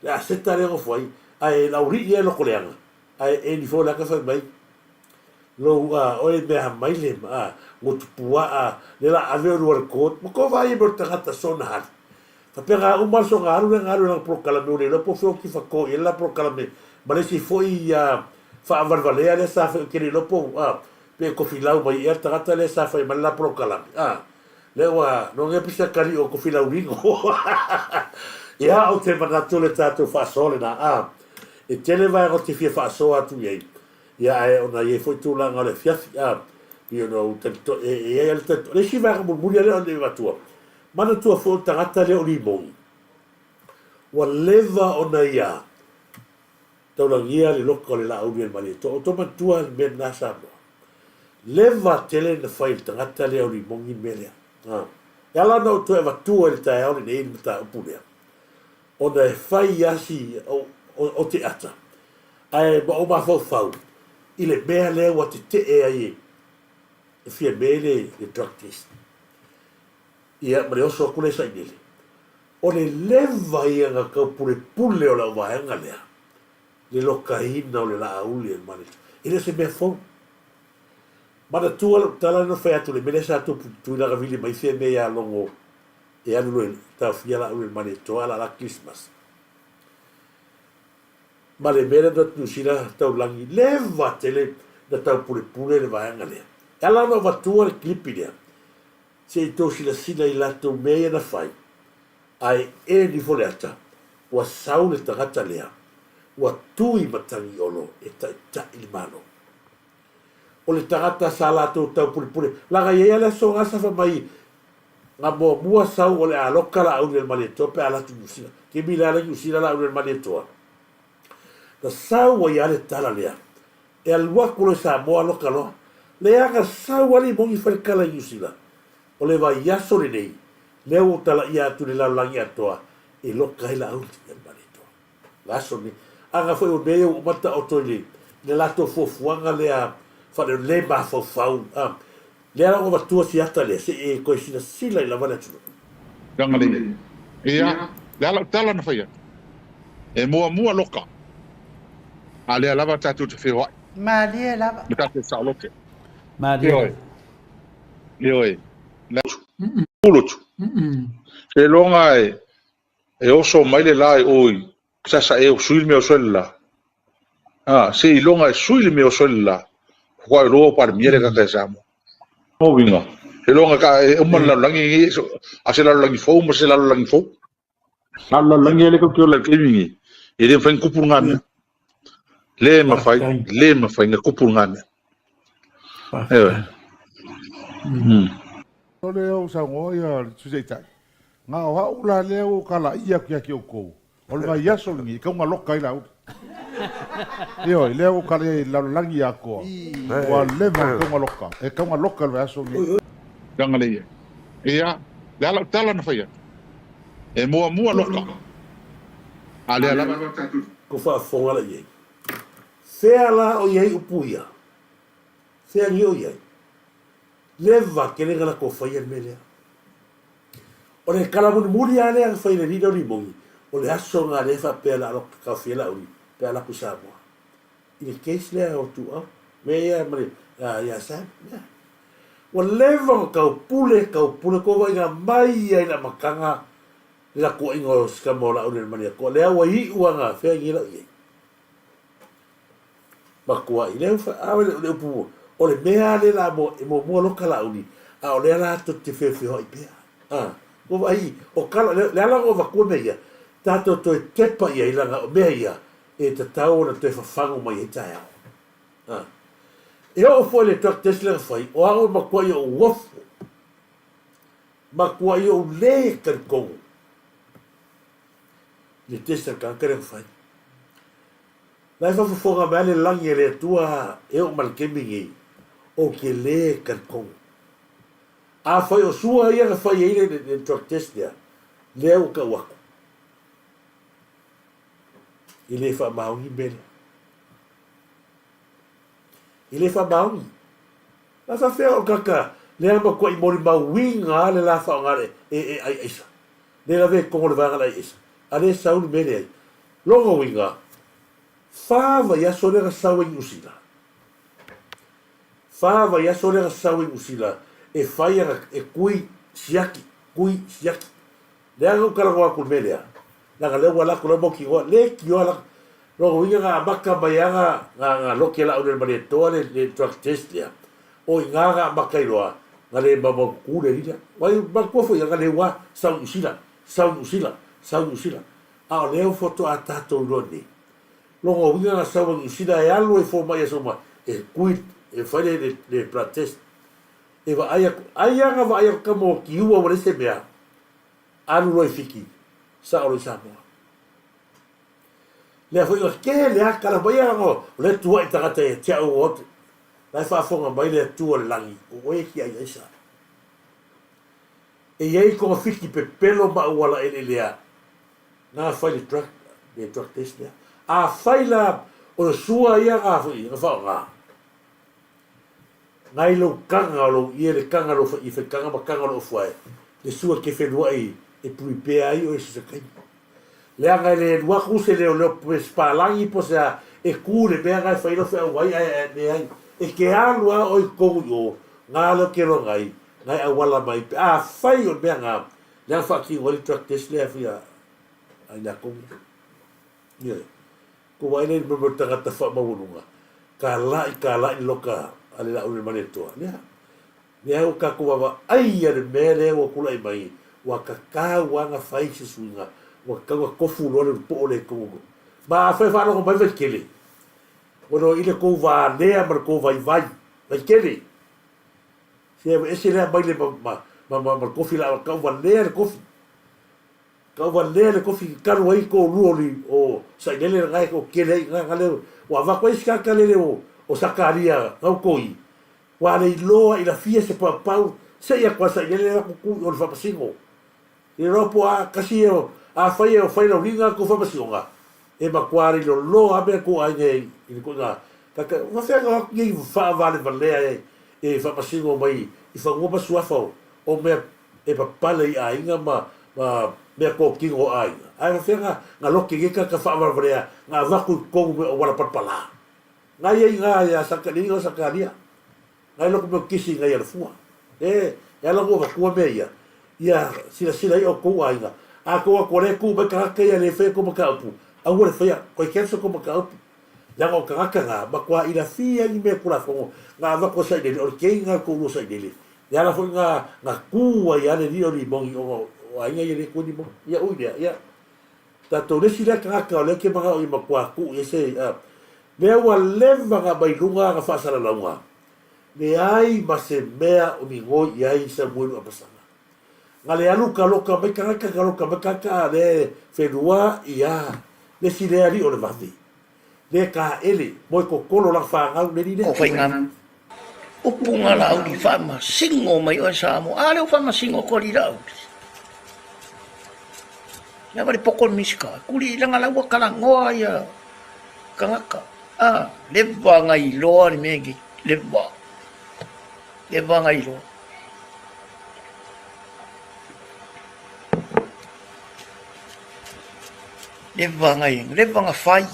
La seta le foi ai la uri ye lo koleanga ai e ni fo la ka fa mai lo o e me ha mai le ma mo tupua a le la ave o ko ko vai mo ta gata sona ha fa pega un mal so garu le proclame le po fo ki fa ko e la proclame ma le si foi ya fa valvalea le sa ke le po pe ko filau mai e ta gata le sa fa ma la proclame le wa no nge pisa kali o ko filau ringo ya o te manatu le tatu fa sole na e tele vai o te fia fa so atu ye ya e ona ye foi tu la ngale fia you know te e le si va mo muri le on va tu mana tu fo tangata le o limong wa leva ona ya tau la ngia le loko le la au le mali to ma tu al men na sa leva tele na fai tangata le o limong i mele ya la no tu va tu el ta o le ni ta pulea ona e fai yasi o te ata. Ai ba o ma fau. Ile mea le wa te e ai. E fia mele le drug test. Ia mare oso kule sa inele. O le leva ia nga kau pule o la wahenga lea. Le lokaina o le la auli e mani. Ile se mea fau. Mana tua tala no fai atu le mele sa tu la vili mai se mea longo. E anu le tau fia la auli e mani toa la Christmas. Ma le mera da tu sila tau langi leva tele da tau pule le vaenga lea. E ala no vatua le klipi lea. Se i tau sila i lato mea na fai. Ai e ni fole ata. Wa sau le tagata lea. Wa tui matangi olo e ta il mano. O le tagata sa lato tau pule. Laga ia le so ngasa fa mai. Nga mua sau o le aloka la au le maleto pe ala tu usila. Ke mila la usila la au le maleto. Na sau wa ia le tala lea. E alua kulo sa moa loka loa. Le aga sau ali mongi wharekala i usila. O le vai yaso le nei. Leo tala ia atu le laulangi atoa. E loka hela au le maleto. Laso ni. Aga foi o mea o mata o toile. Le lato fofuanga lea. Whare le ma fau. Le ara o matua si ata le. Se e koe sila i la vana tunu. Ganga le. Ia. Le ala tala na whaia. E mua loka. A le lava tatu te whiwai. Ma le lava. Me tatu sa loke. Ma le. Ioi. Ulutu. E longa e oso mai le lai oi. Sasa e o suil me o solla. Se i longa e suil me o solla. Kwa roa par miere ka ka samo. O winga. E longa ka e umman la langi a se la langi fo mo se la langi fo. La langi le ko la kemingi. E den fan kupungana. Le mafai nga kupungana. Ole o sa ngoia suseitai. Nga o haula leo kala ia kia ki o kou. Ole vai yaso ngi ka nga loka ila u. Yo leo kala la langi ya ko. Wa leva ka nga loka. E ka nga loka le yaso ngi. Ganga le. Ia, la tala na faia. E mua loka. Ale ala ko fa fonga la ye. Fea la o ye upuia. Fea ni o ye. Leva que le gana ko fa ye melea. O le kala muri ale ang fa le rido ni mongi. O le aso nga le fa pe la ro ka fiela uri. Pe la kusa mo. Il case le o tu a. Me ya mare. Ya sa. O leva ka pule ko vai nga mai ai na makanga. La ko ingo ska mo la uri mania ko le wa i uanga fea ni la ye. Makua i leo le upu o le mea le la mo mua loka la uni a o le ala to te fefe hoi pea o vai o kala le ala o vakua meia tato to e tepa ia i langa o mea ia e te tau na te whafango mai e tae au e o fo le truck tesla fai o ao makua i o wafu makua i o le kankongo le tesla kankare fai lai fa fonga male langi le tua e o malkemingi o ke le kankong. A fai o sua ia ka fai ele de truck test dia. Le o ka wako. Ile fa maungi bele. Ile fa maungi. La fa fea o kaka. Le ama kwa i mori mawinga le la fa ngare ai isa. Le la ve kongo le vanga la isa. Ale sauni mele ai. longa winga fava ya so le sawe usila fava ya so le sawe usila e faia e kui siaki le aga kala ko ku melea la le wala ko mo ki le ki wala longa winga ga baka bayaga nga lo ke la o le mare to le truck test ya o inga ga baka iloa ngale babo ku le dia wai ba ko fo ya ngale wa sa usila a leo foto a tato roni longo winga na sa usila e alo e fo mai so ma e kui e fare le protest e va aya ga va aya como ki u o se mea alu roi fiki sa o sa mo le foi o ke le akala baya ngo le tua e tagate tia o la fa fonga mai le tua langi o e ki ai sa e iei ko fiki pe pelo ma wala ele lea na fai le truck test lea a fai la o sua ia ga foi ga fa ga ngai lo kanga lo ie le kanga lo i fe kanga ma kanga lo fuai le sua ke fe luai e prepare ai o se kai le anga le lua ku se le spalangi po sa e ku le be ga fai lo fe wai ai e ke alua o ko yo ngalo ke lo ngai ngai a wala mai a fai o bea ngā lea whaki wali truck test lea whia ai nā kongi ko waile ni mamo tangata wha mawununga ka lai loka ale la ule mane toa lea o ka kuwawa ai ane mea lea wa kula i mai wa ka wanga whai se suinga wa ka kofu lore po ole kongo ma a whai whanoko mai vai kele wano ile kou wa lea mar kou vai kele ese le mai le ma kofi la ka wa le kofi ka wai ko ruoli o sai le ngai ko kele ngale wa va ko iska ka le o sakaria au koi wa le loa ila fia se pa pau se ia kwa sai le ko o fa pasingo e ropo a kasi o a fai lo ringa ko fa pasinga e ma kwari lo a be ko ai nei ko na ka wa fa ga ngi fa vale e fa pasingo mai i fa ngopa suafa o me e papale a inga ma me ko kingo ai fa nga loki ke ka fa varea nga va ku ko me wala papala nga ya sakalingo sakalia nga lo ko kisi nga ya fua ya lo ko ku me ya sila o ko ai nga a ko le ku be ka ya le fe ko ka pu a wo le fe ko ke so ko ka pu ya ko ka nga ba kwa ila fia ni me kula fo nga va ko sai de o ke nga ko lo sai de ya la fo nga ku ya le dio li bon o ai nga ye ko di bon ya o ya ta to le sila ka le ke ba o ma kwa ku ese me wa leva ga bai lunga ga fa sala launga me ai ba se mea o ni go ya i sa mu a pasanga nga le alu ka loka me ka loka me ka le fenua ia le sila ri o le vavi le ka ele mo ko kolo la fa ngau le ni le o fai ngam o punga la au di fama singo mai o sa mo ale o fama singo ko li la ya vale pokon miska kuli langa la wa kala ngoa ya kangaka leva ngai lo ni megi leva ngai lo leva nga fai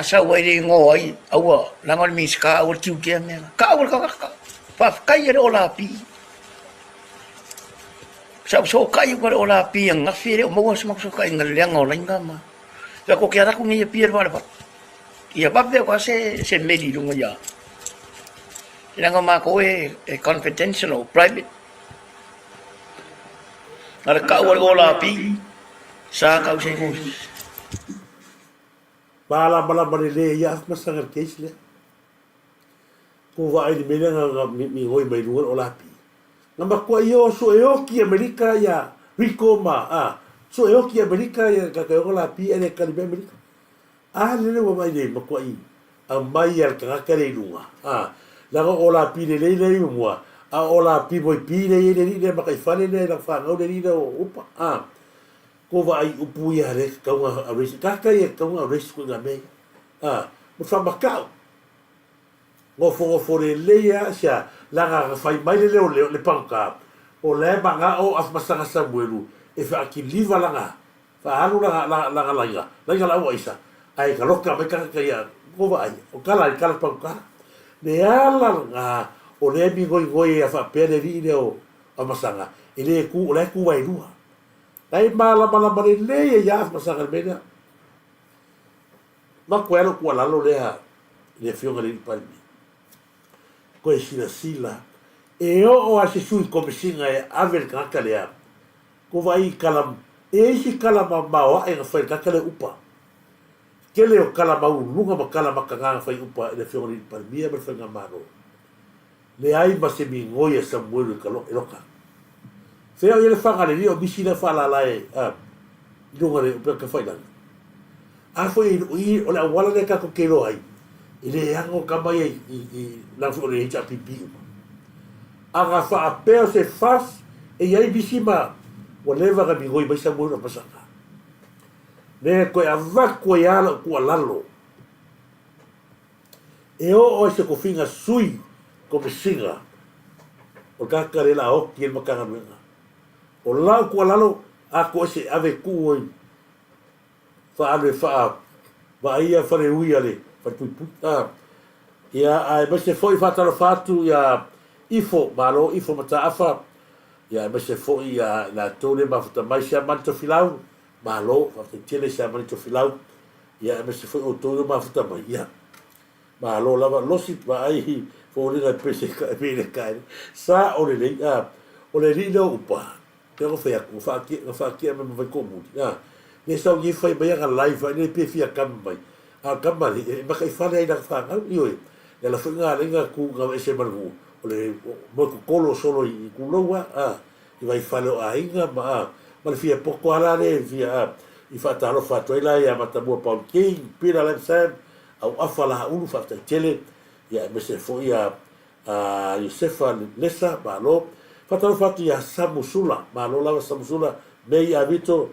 sa wai le ngoi awa langal miska o tiu ke me ka pa kai re ola pi sa so kai ko ola pi ang afire mo so so kai ngal yang ola ngama ya ko kera ko ngi pi ba ba ya ba de ko se meli lu ya langama ko e confidential or private ara ka ola pi sa ka se ko bala le ya masangar kesle ko va ai mele nga mi hoi mai lu ola pi namba ko yo so ki america ya rico ma so ki america ya ka ola pi ele ka be america le wa mai le ma ko ai a mai ya ka le lunga la ola pi le mo ola pi boy pi le ma kai fale le la fa no le upa ko va ai upu ya re ka nga aris ka ya ka nga aris ko nga me mo fa makau ngo fo le ya sha la ga fai mai le panka o le banga o af masanga samuelu e fa ki liva langa Fa alu la wa isa. Ai ka loka me ka ia ko va ai. O kala pa ka. Ne ala nga o le mi goi fa pele vi o masanga. Ile ku le ku vai lua. Ai mala le ya masanga mena. Ma kwero ku ala lo le fionga le palmi. Ko sila. E o ase sui komisinga e avel kakalea. Ko vai kalam e si kalama mau e fai kakale upa. Kele o kalama lunga ma kalama kanga fai upa e fionga le palmi e fai ngamaro. Le ai ma se mi ngoia Samuel kalo eloka. Fea ele fanga le o bisi le fala la e lunga le upa ka fai lang. A foi o la wala le ka ko kelo ai. Ile yango kamai i la fu le cha pipi. Aga fa apeo se fas e ai bisima o leva ga bigoi ba sa mo pasaka. Ne ko ava ko ya ko lalo. E o se ko finga sui ko singa. O ka kare la o ki ma kanga menga. O la ko lalo a ko se ave ku fa ave fa va ia fa le uiale fa tu puta. Ya ai ba se foi fa talo fatu ya ifo malo ifo mata afa ya ba se foi ya la tole ma futa mai sia manto filau malo fa te tele sia manto filau ya ba se foi o tole ma futa mai ya malo lava losi ba ai fo le pese ka bele kai sa o le no upa pero fa ki me vai komu ya ne sa ngi fai ba ya live ne pe fia kam mai a kam mai ba kai fa le da fa yo ya la funga lenga ku ga ese margu ole mo ko kolo solo i kuloa i vai falo ainga ma le fia poco ala le fia i fa talo fa toila ya mata mo Paul King pira le sam au afala ulu fa tele ya me se foi ya Josefa Lesa malo fa talo fa ya Samusula malo la Samusula me ya vito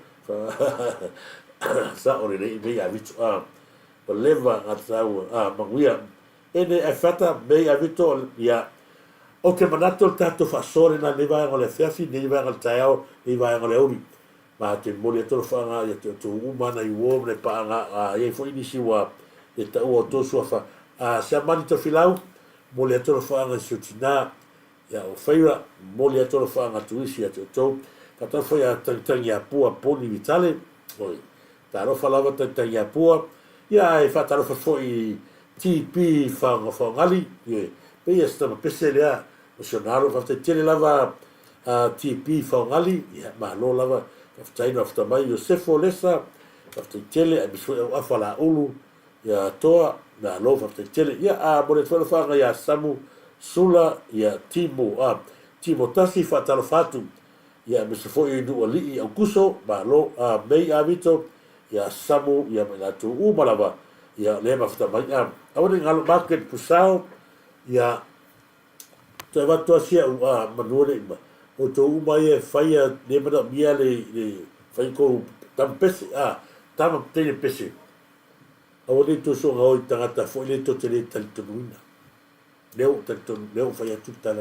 sa ore le me ya vito o leva atau manguia ene e fata me ya vito ya o te manato tato fa sore na leva ngole fefi ni leva ngol tao ni va ngole uri ma te mole to fa nga ya te umana i wo ne pa nga ye foi ni siwa e ta o to so fa sa mani to filau mole to fa nga sutina ya o feira mole to fa nga tuisi ya to kata foi a tang ya pua poni vitale oi ta ro fa lava tang ya pua ya e fa ta ro fa foi TP fa ngali ye pe esta peselea o sonaro fa te tele lava TP fa ngali ya ma lo lava fa taino fa mai Josefo Lesa fa te tele e bisu a fala ulu ya toa na lo fa te tele ya bole fa ya Samu Sula ya Timo Tasi fa talo fatu ya bisu fo i du ali au kuso ma lo mei avito ya Samu ya la tu malava ya le ma fa mai awani ngalo market pusau ya te va to sia manore o to mai fai de mana mia le fai ko tampese tam tele pese awani to so ngoi tangata fo le to tele taltuina leo fai tuta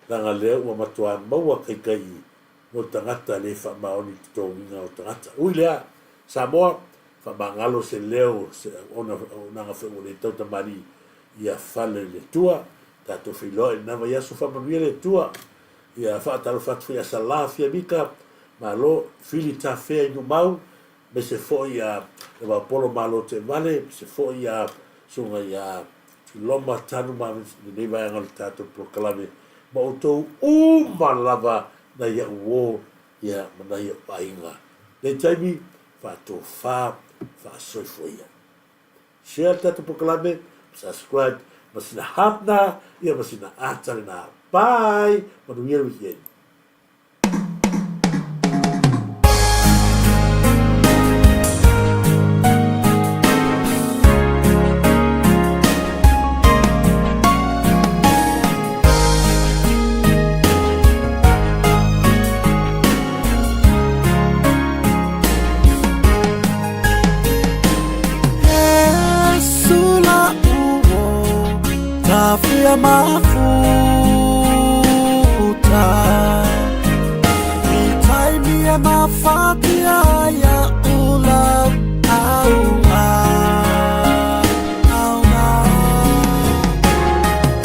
la nga leo ma to maua kai mo tangata le fa maoni to nga o tangata uilea Samoa fa mangalo se leo se ona nga fe mo le tauta mari ia fale le tua tato filo e nava ia so fa mari le tua ia fa talo fa fia sala fia mika malo fili ta fe no mau me se fo ia le va polo malo te vale se fo ia sunga ia loma tanu ma ne va ngal tato proclame ma o to malava na ia wo ia na ia painga le taimi fa to fa soifoia. Share tato proclame, subscribe, masina hatna, ia masina atarina. Bye! Manuia weekend. Mafuta, ni time ya mafatia ya ulau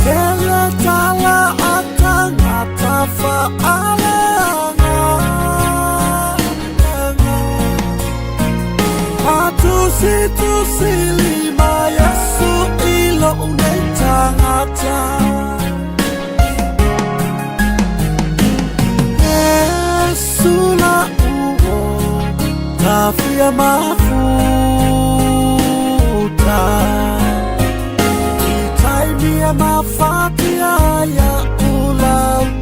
Kele tala akan atafa Situ silima Yesu ilo unetangata Yesu la uo Tafia mafuta Itaimia mafatia ya ulau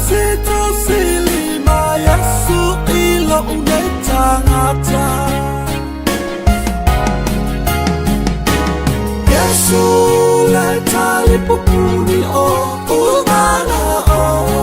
Situ silima Yesu ilo unetangata Yesu leta lipupuni o umana o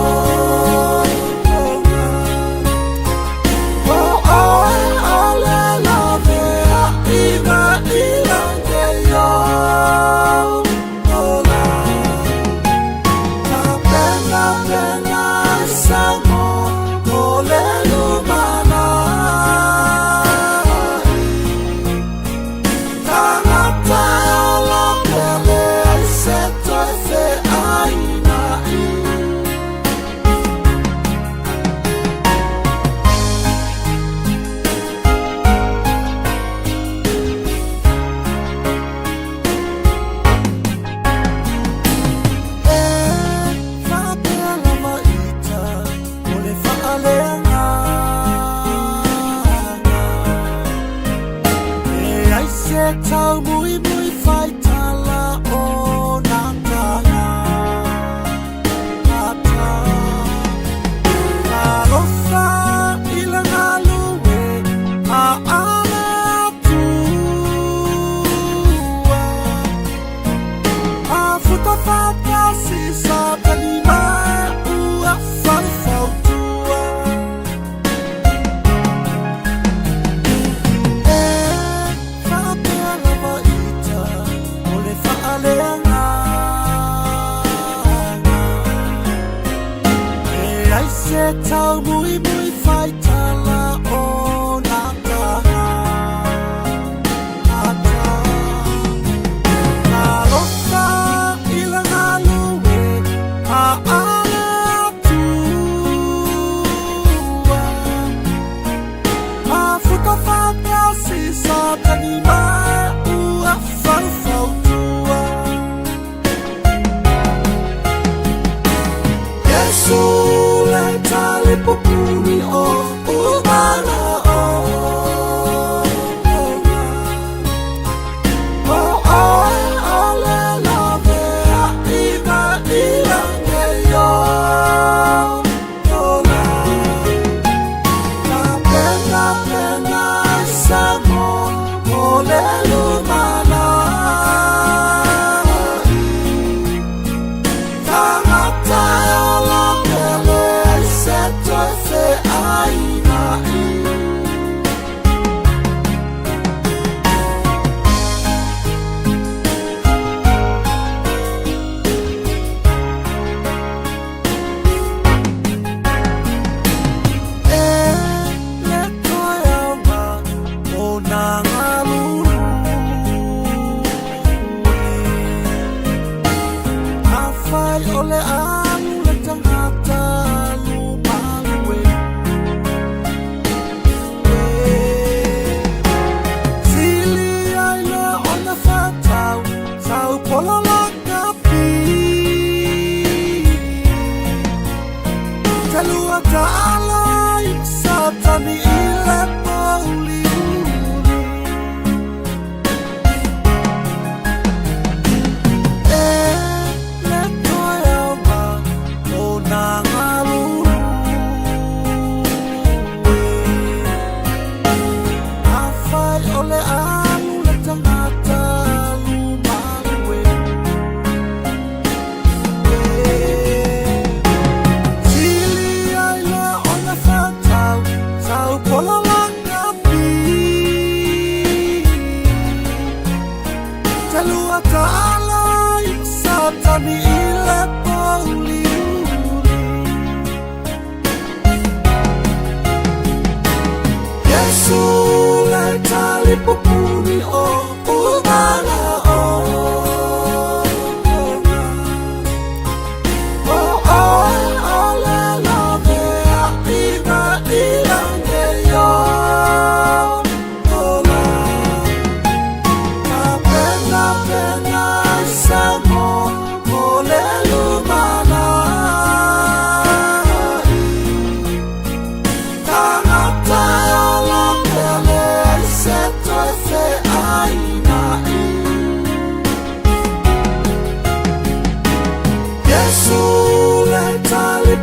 pupuni o umala o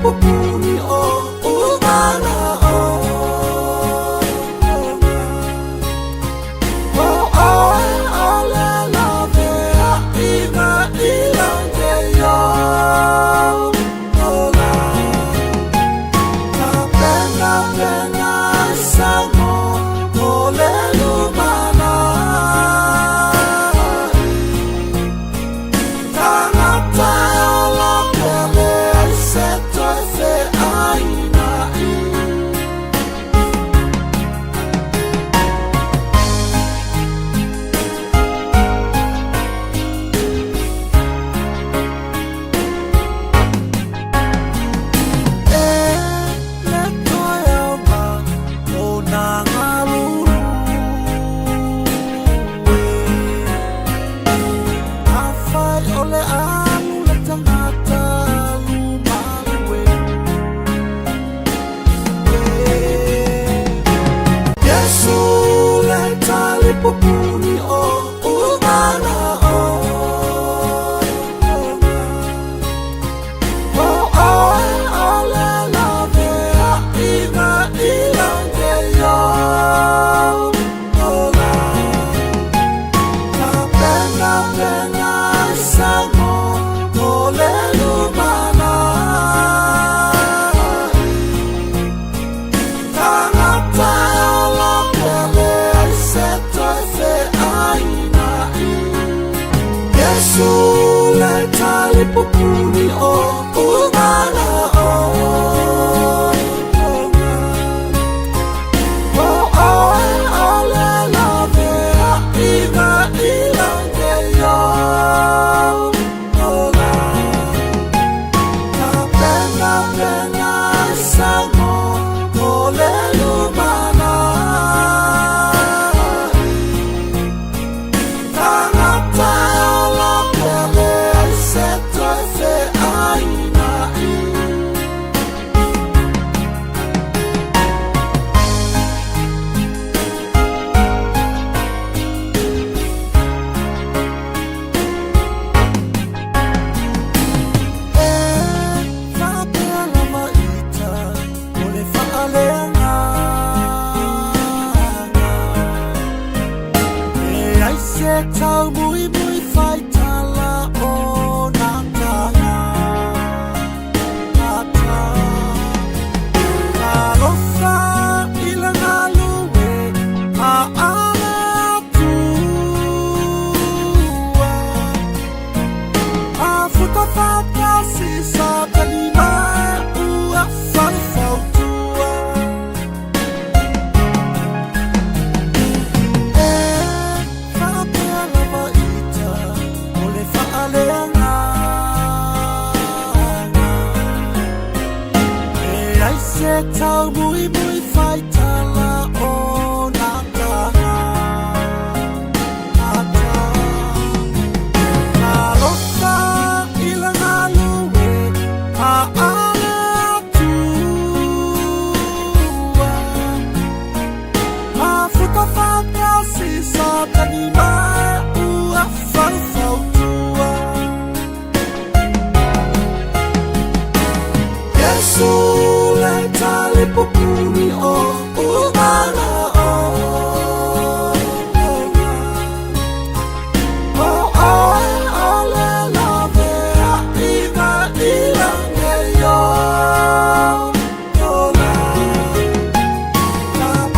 pupuni o umala o ole love ima ilange yo ola pena pena samo ole lumana tangata ola pele seto fe aina pupuni o umala o ole love ima ilange yo ola pena pena samo ole lumana tangata ola pele Sule tali pupuni o umala o ole love ima ilange yo ola pena pena samo ole lumana tau mui mui fai tala o natanga ata alofa ilanga luwe a ala tua a futa fata si sa kanima ua fai fau tua tau mui mui fai tala o natanga ata alofa ilanga luwe a ala tua a futa fata si sa kanima ua fai fau tua Sule tali pupuni o umala o ole love ima ilange yo ola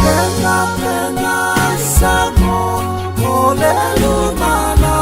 pena pena samo ole lumana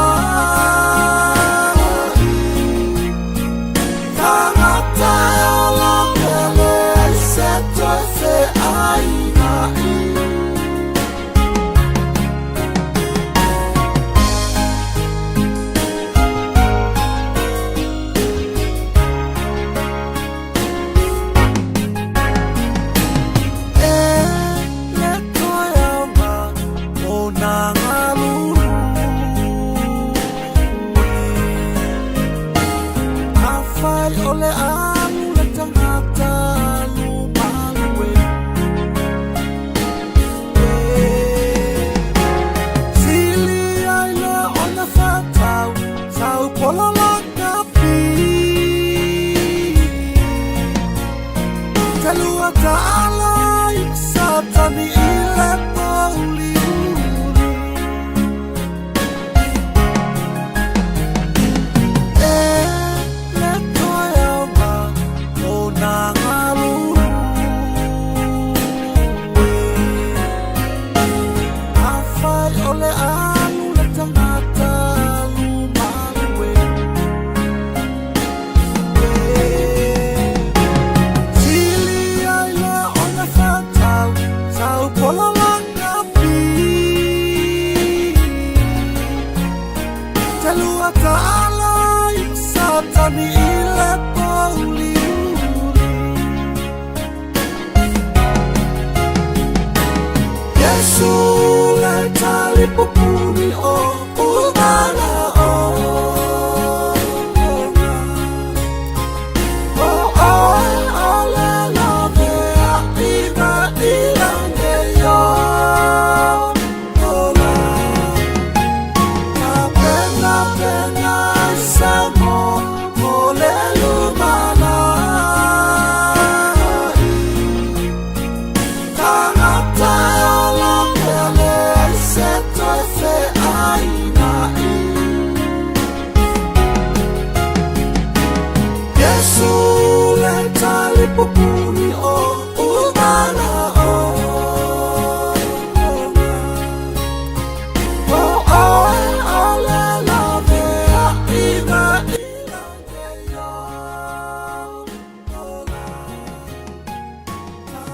pupuni o ugala o Come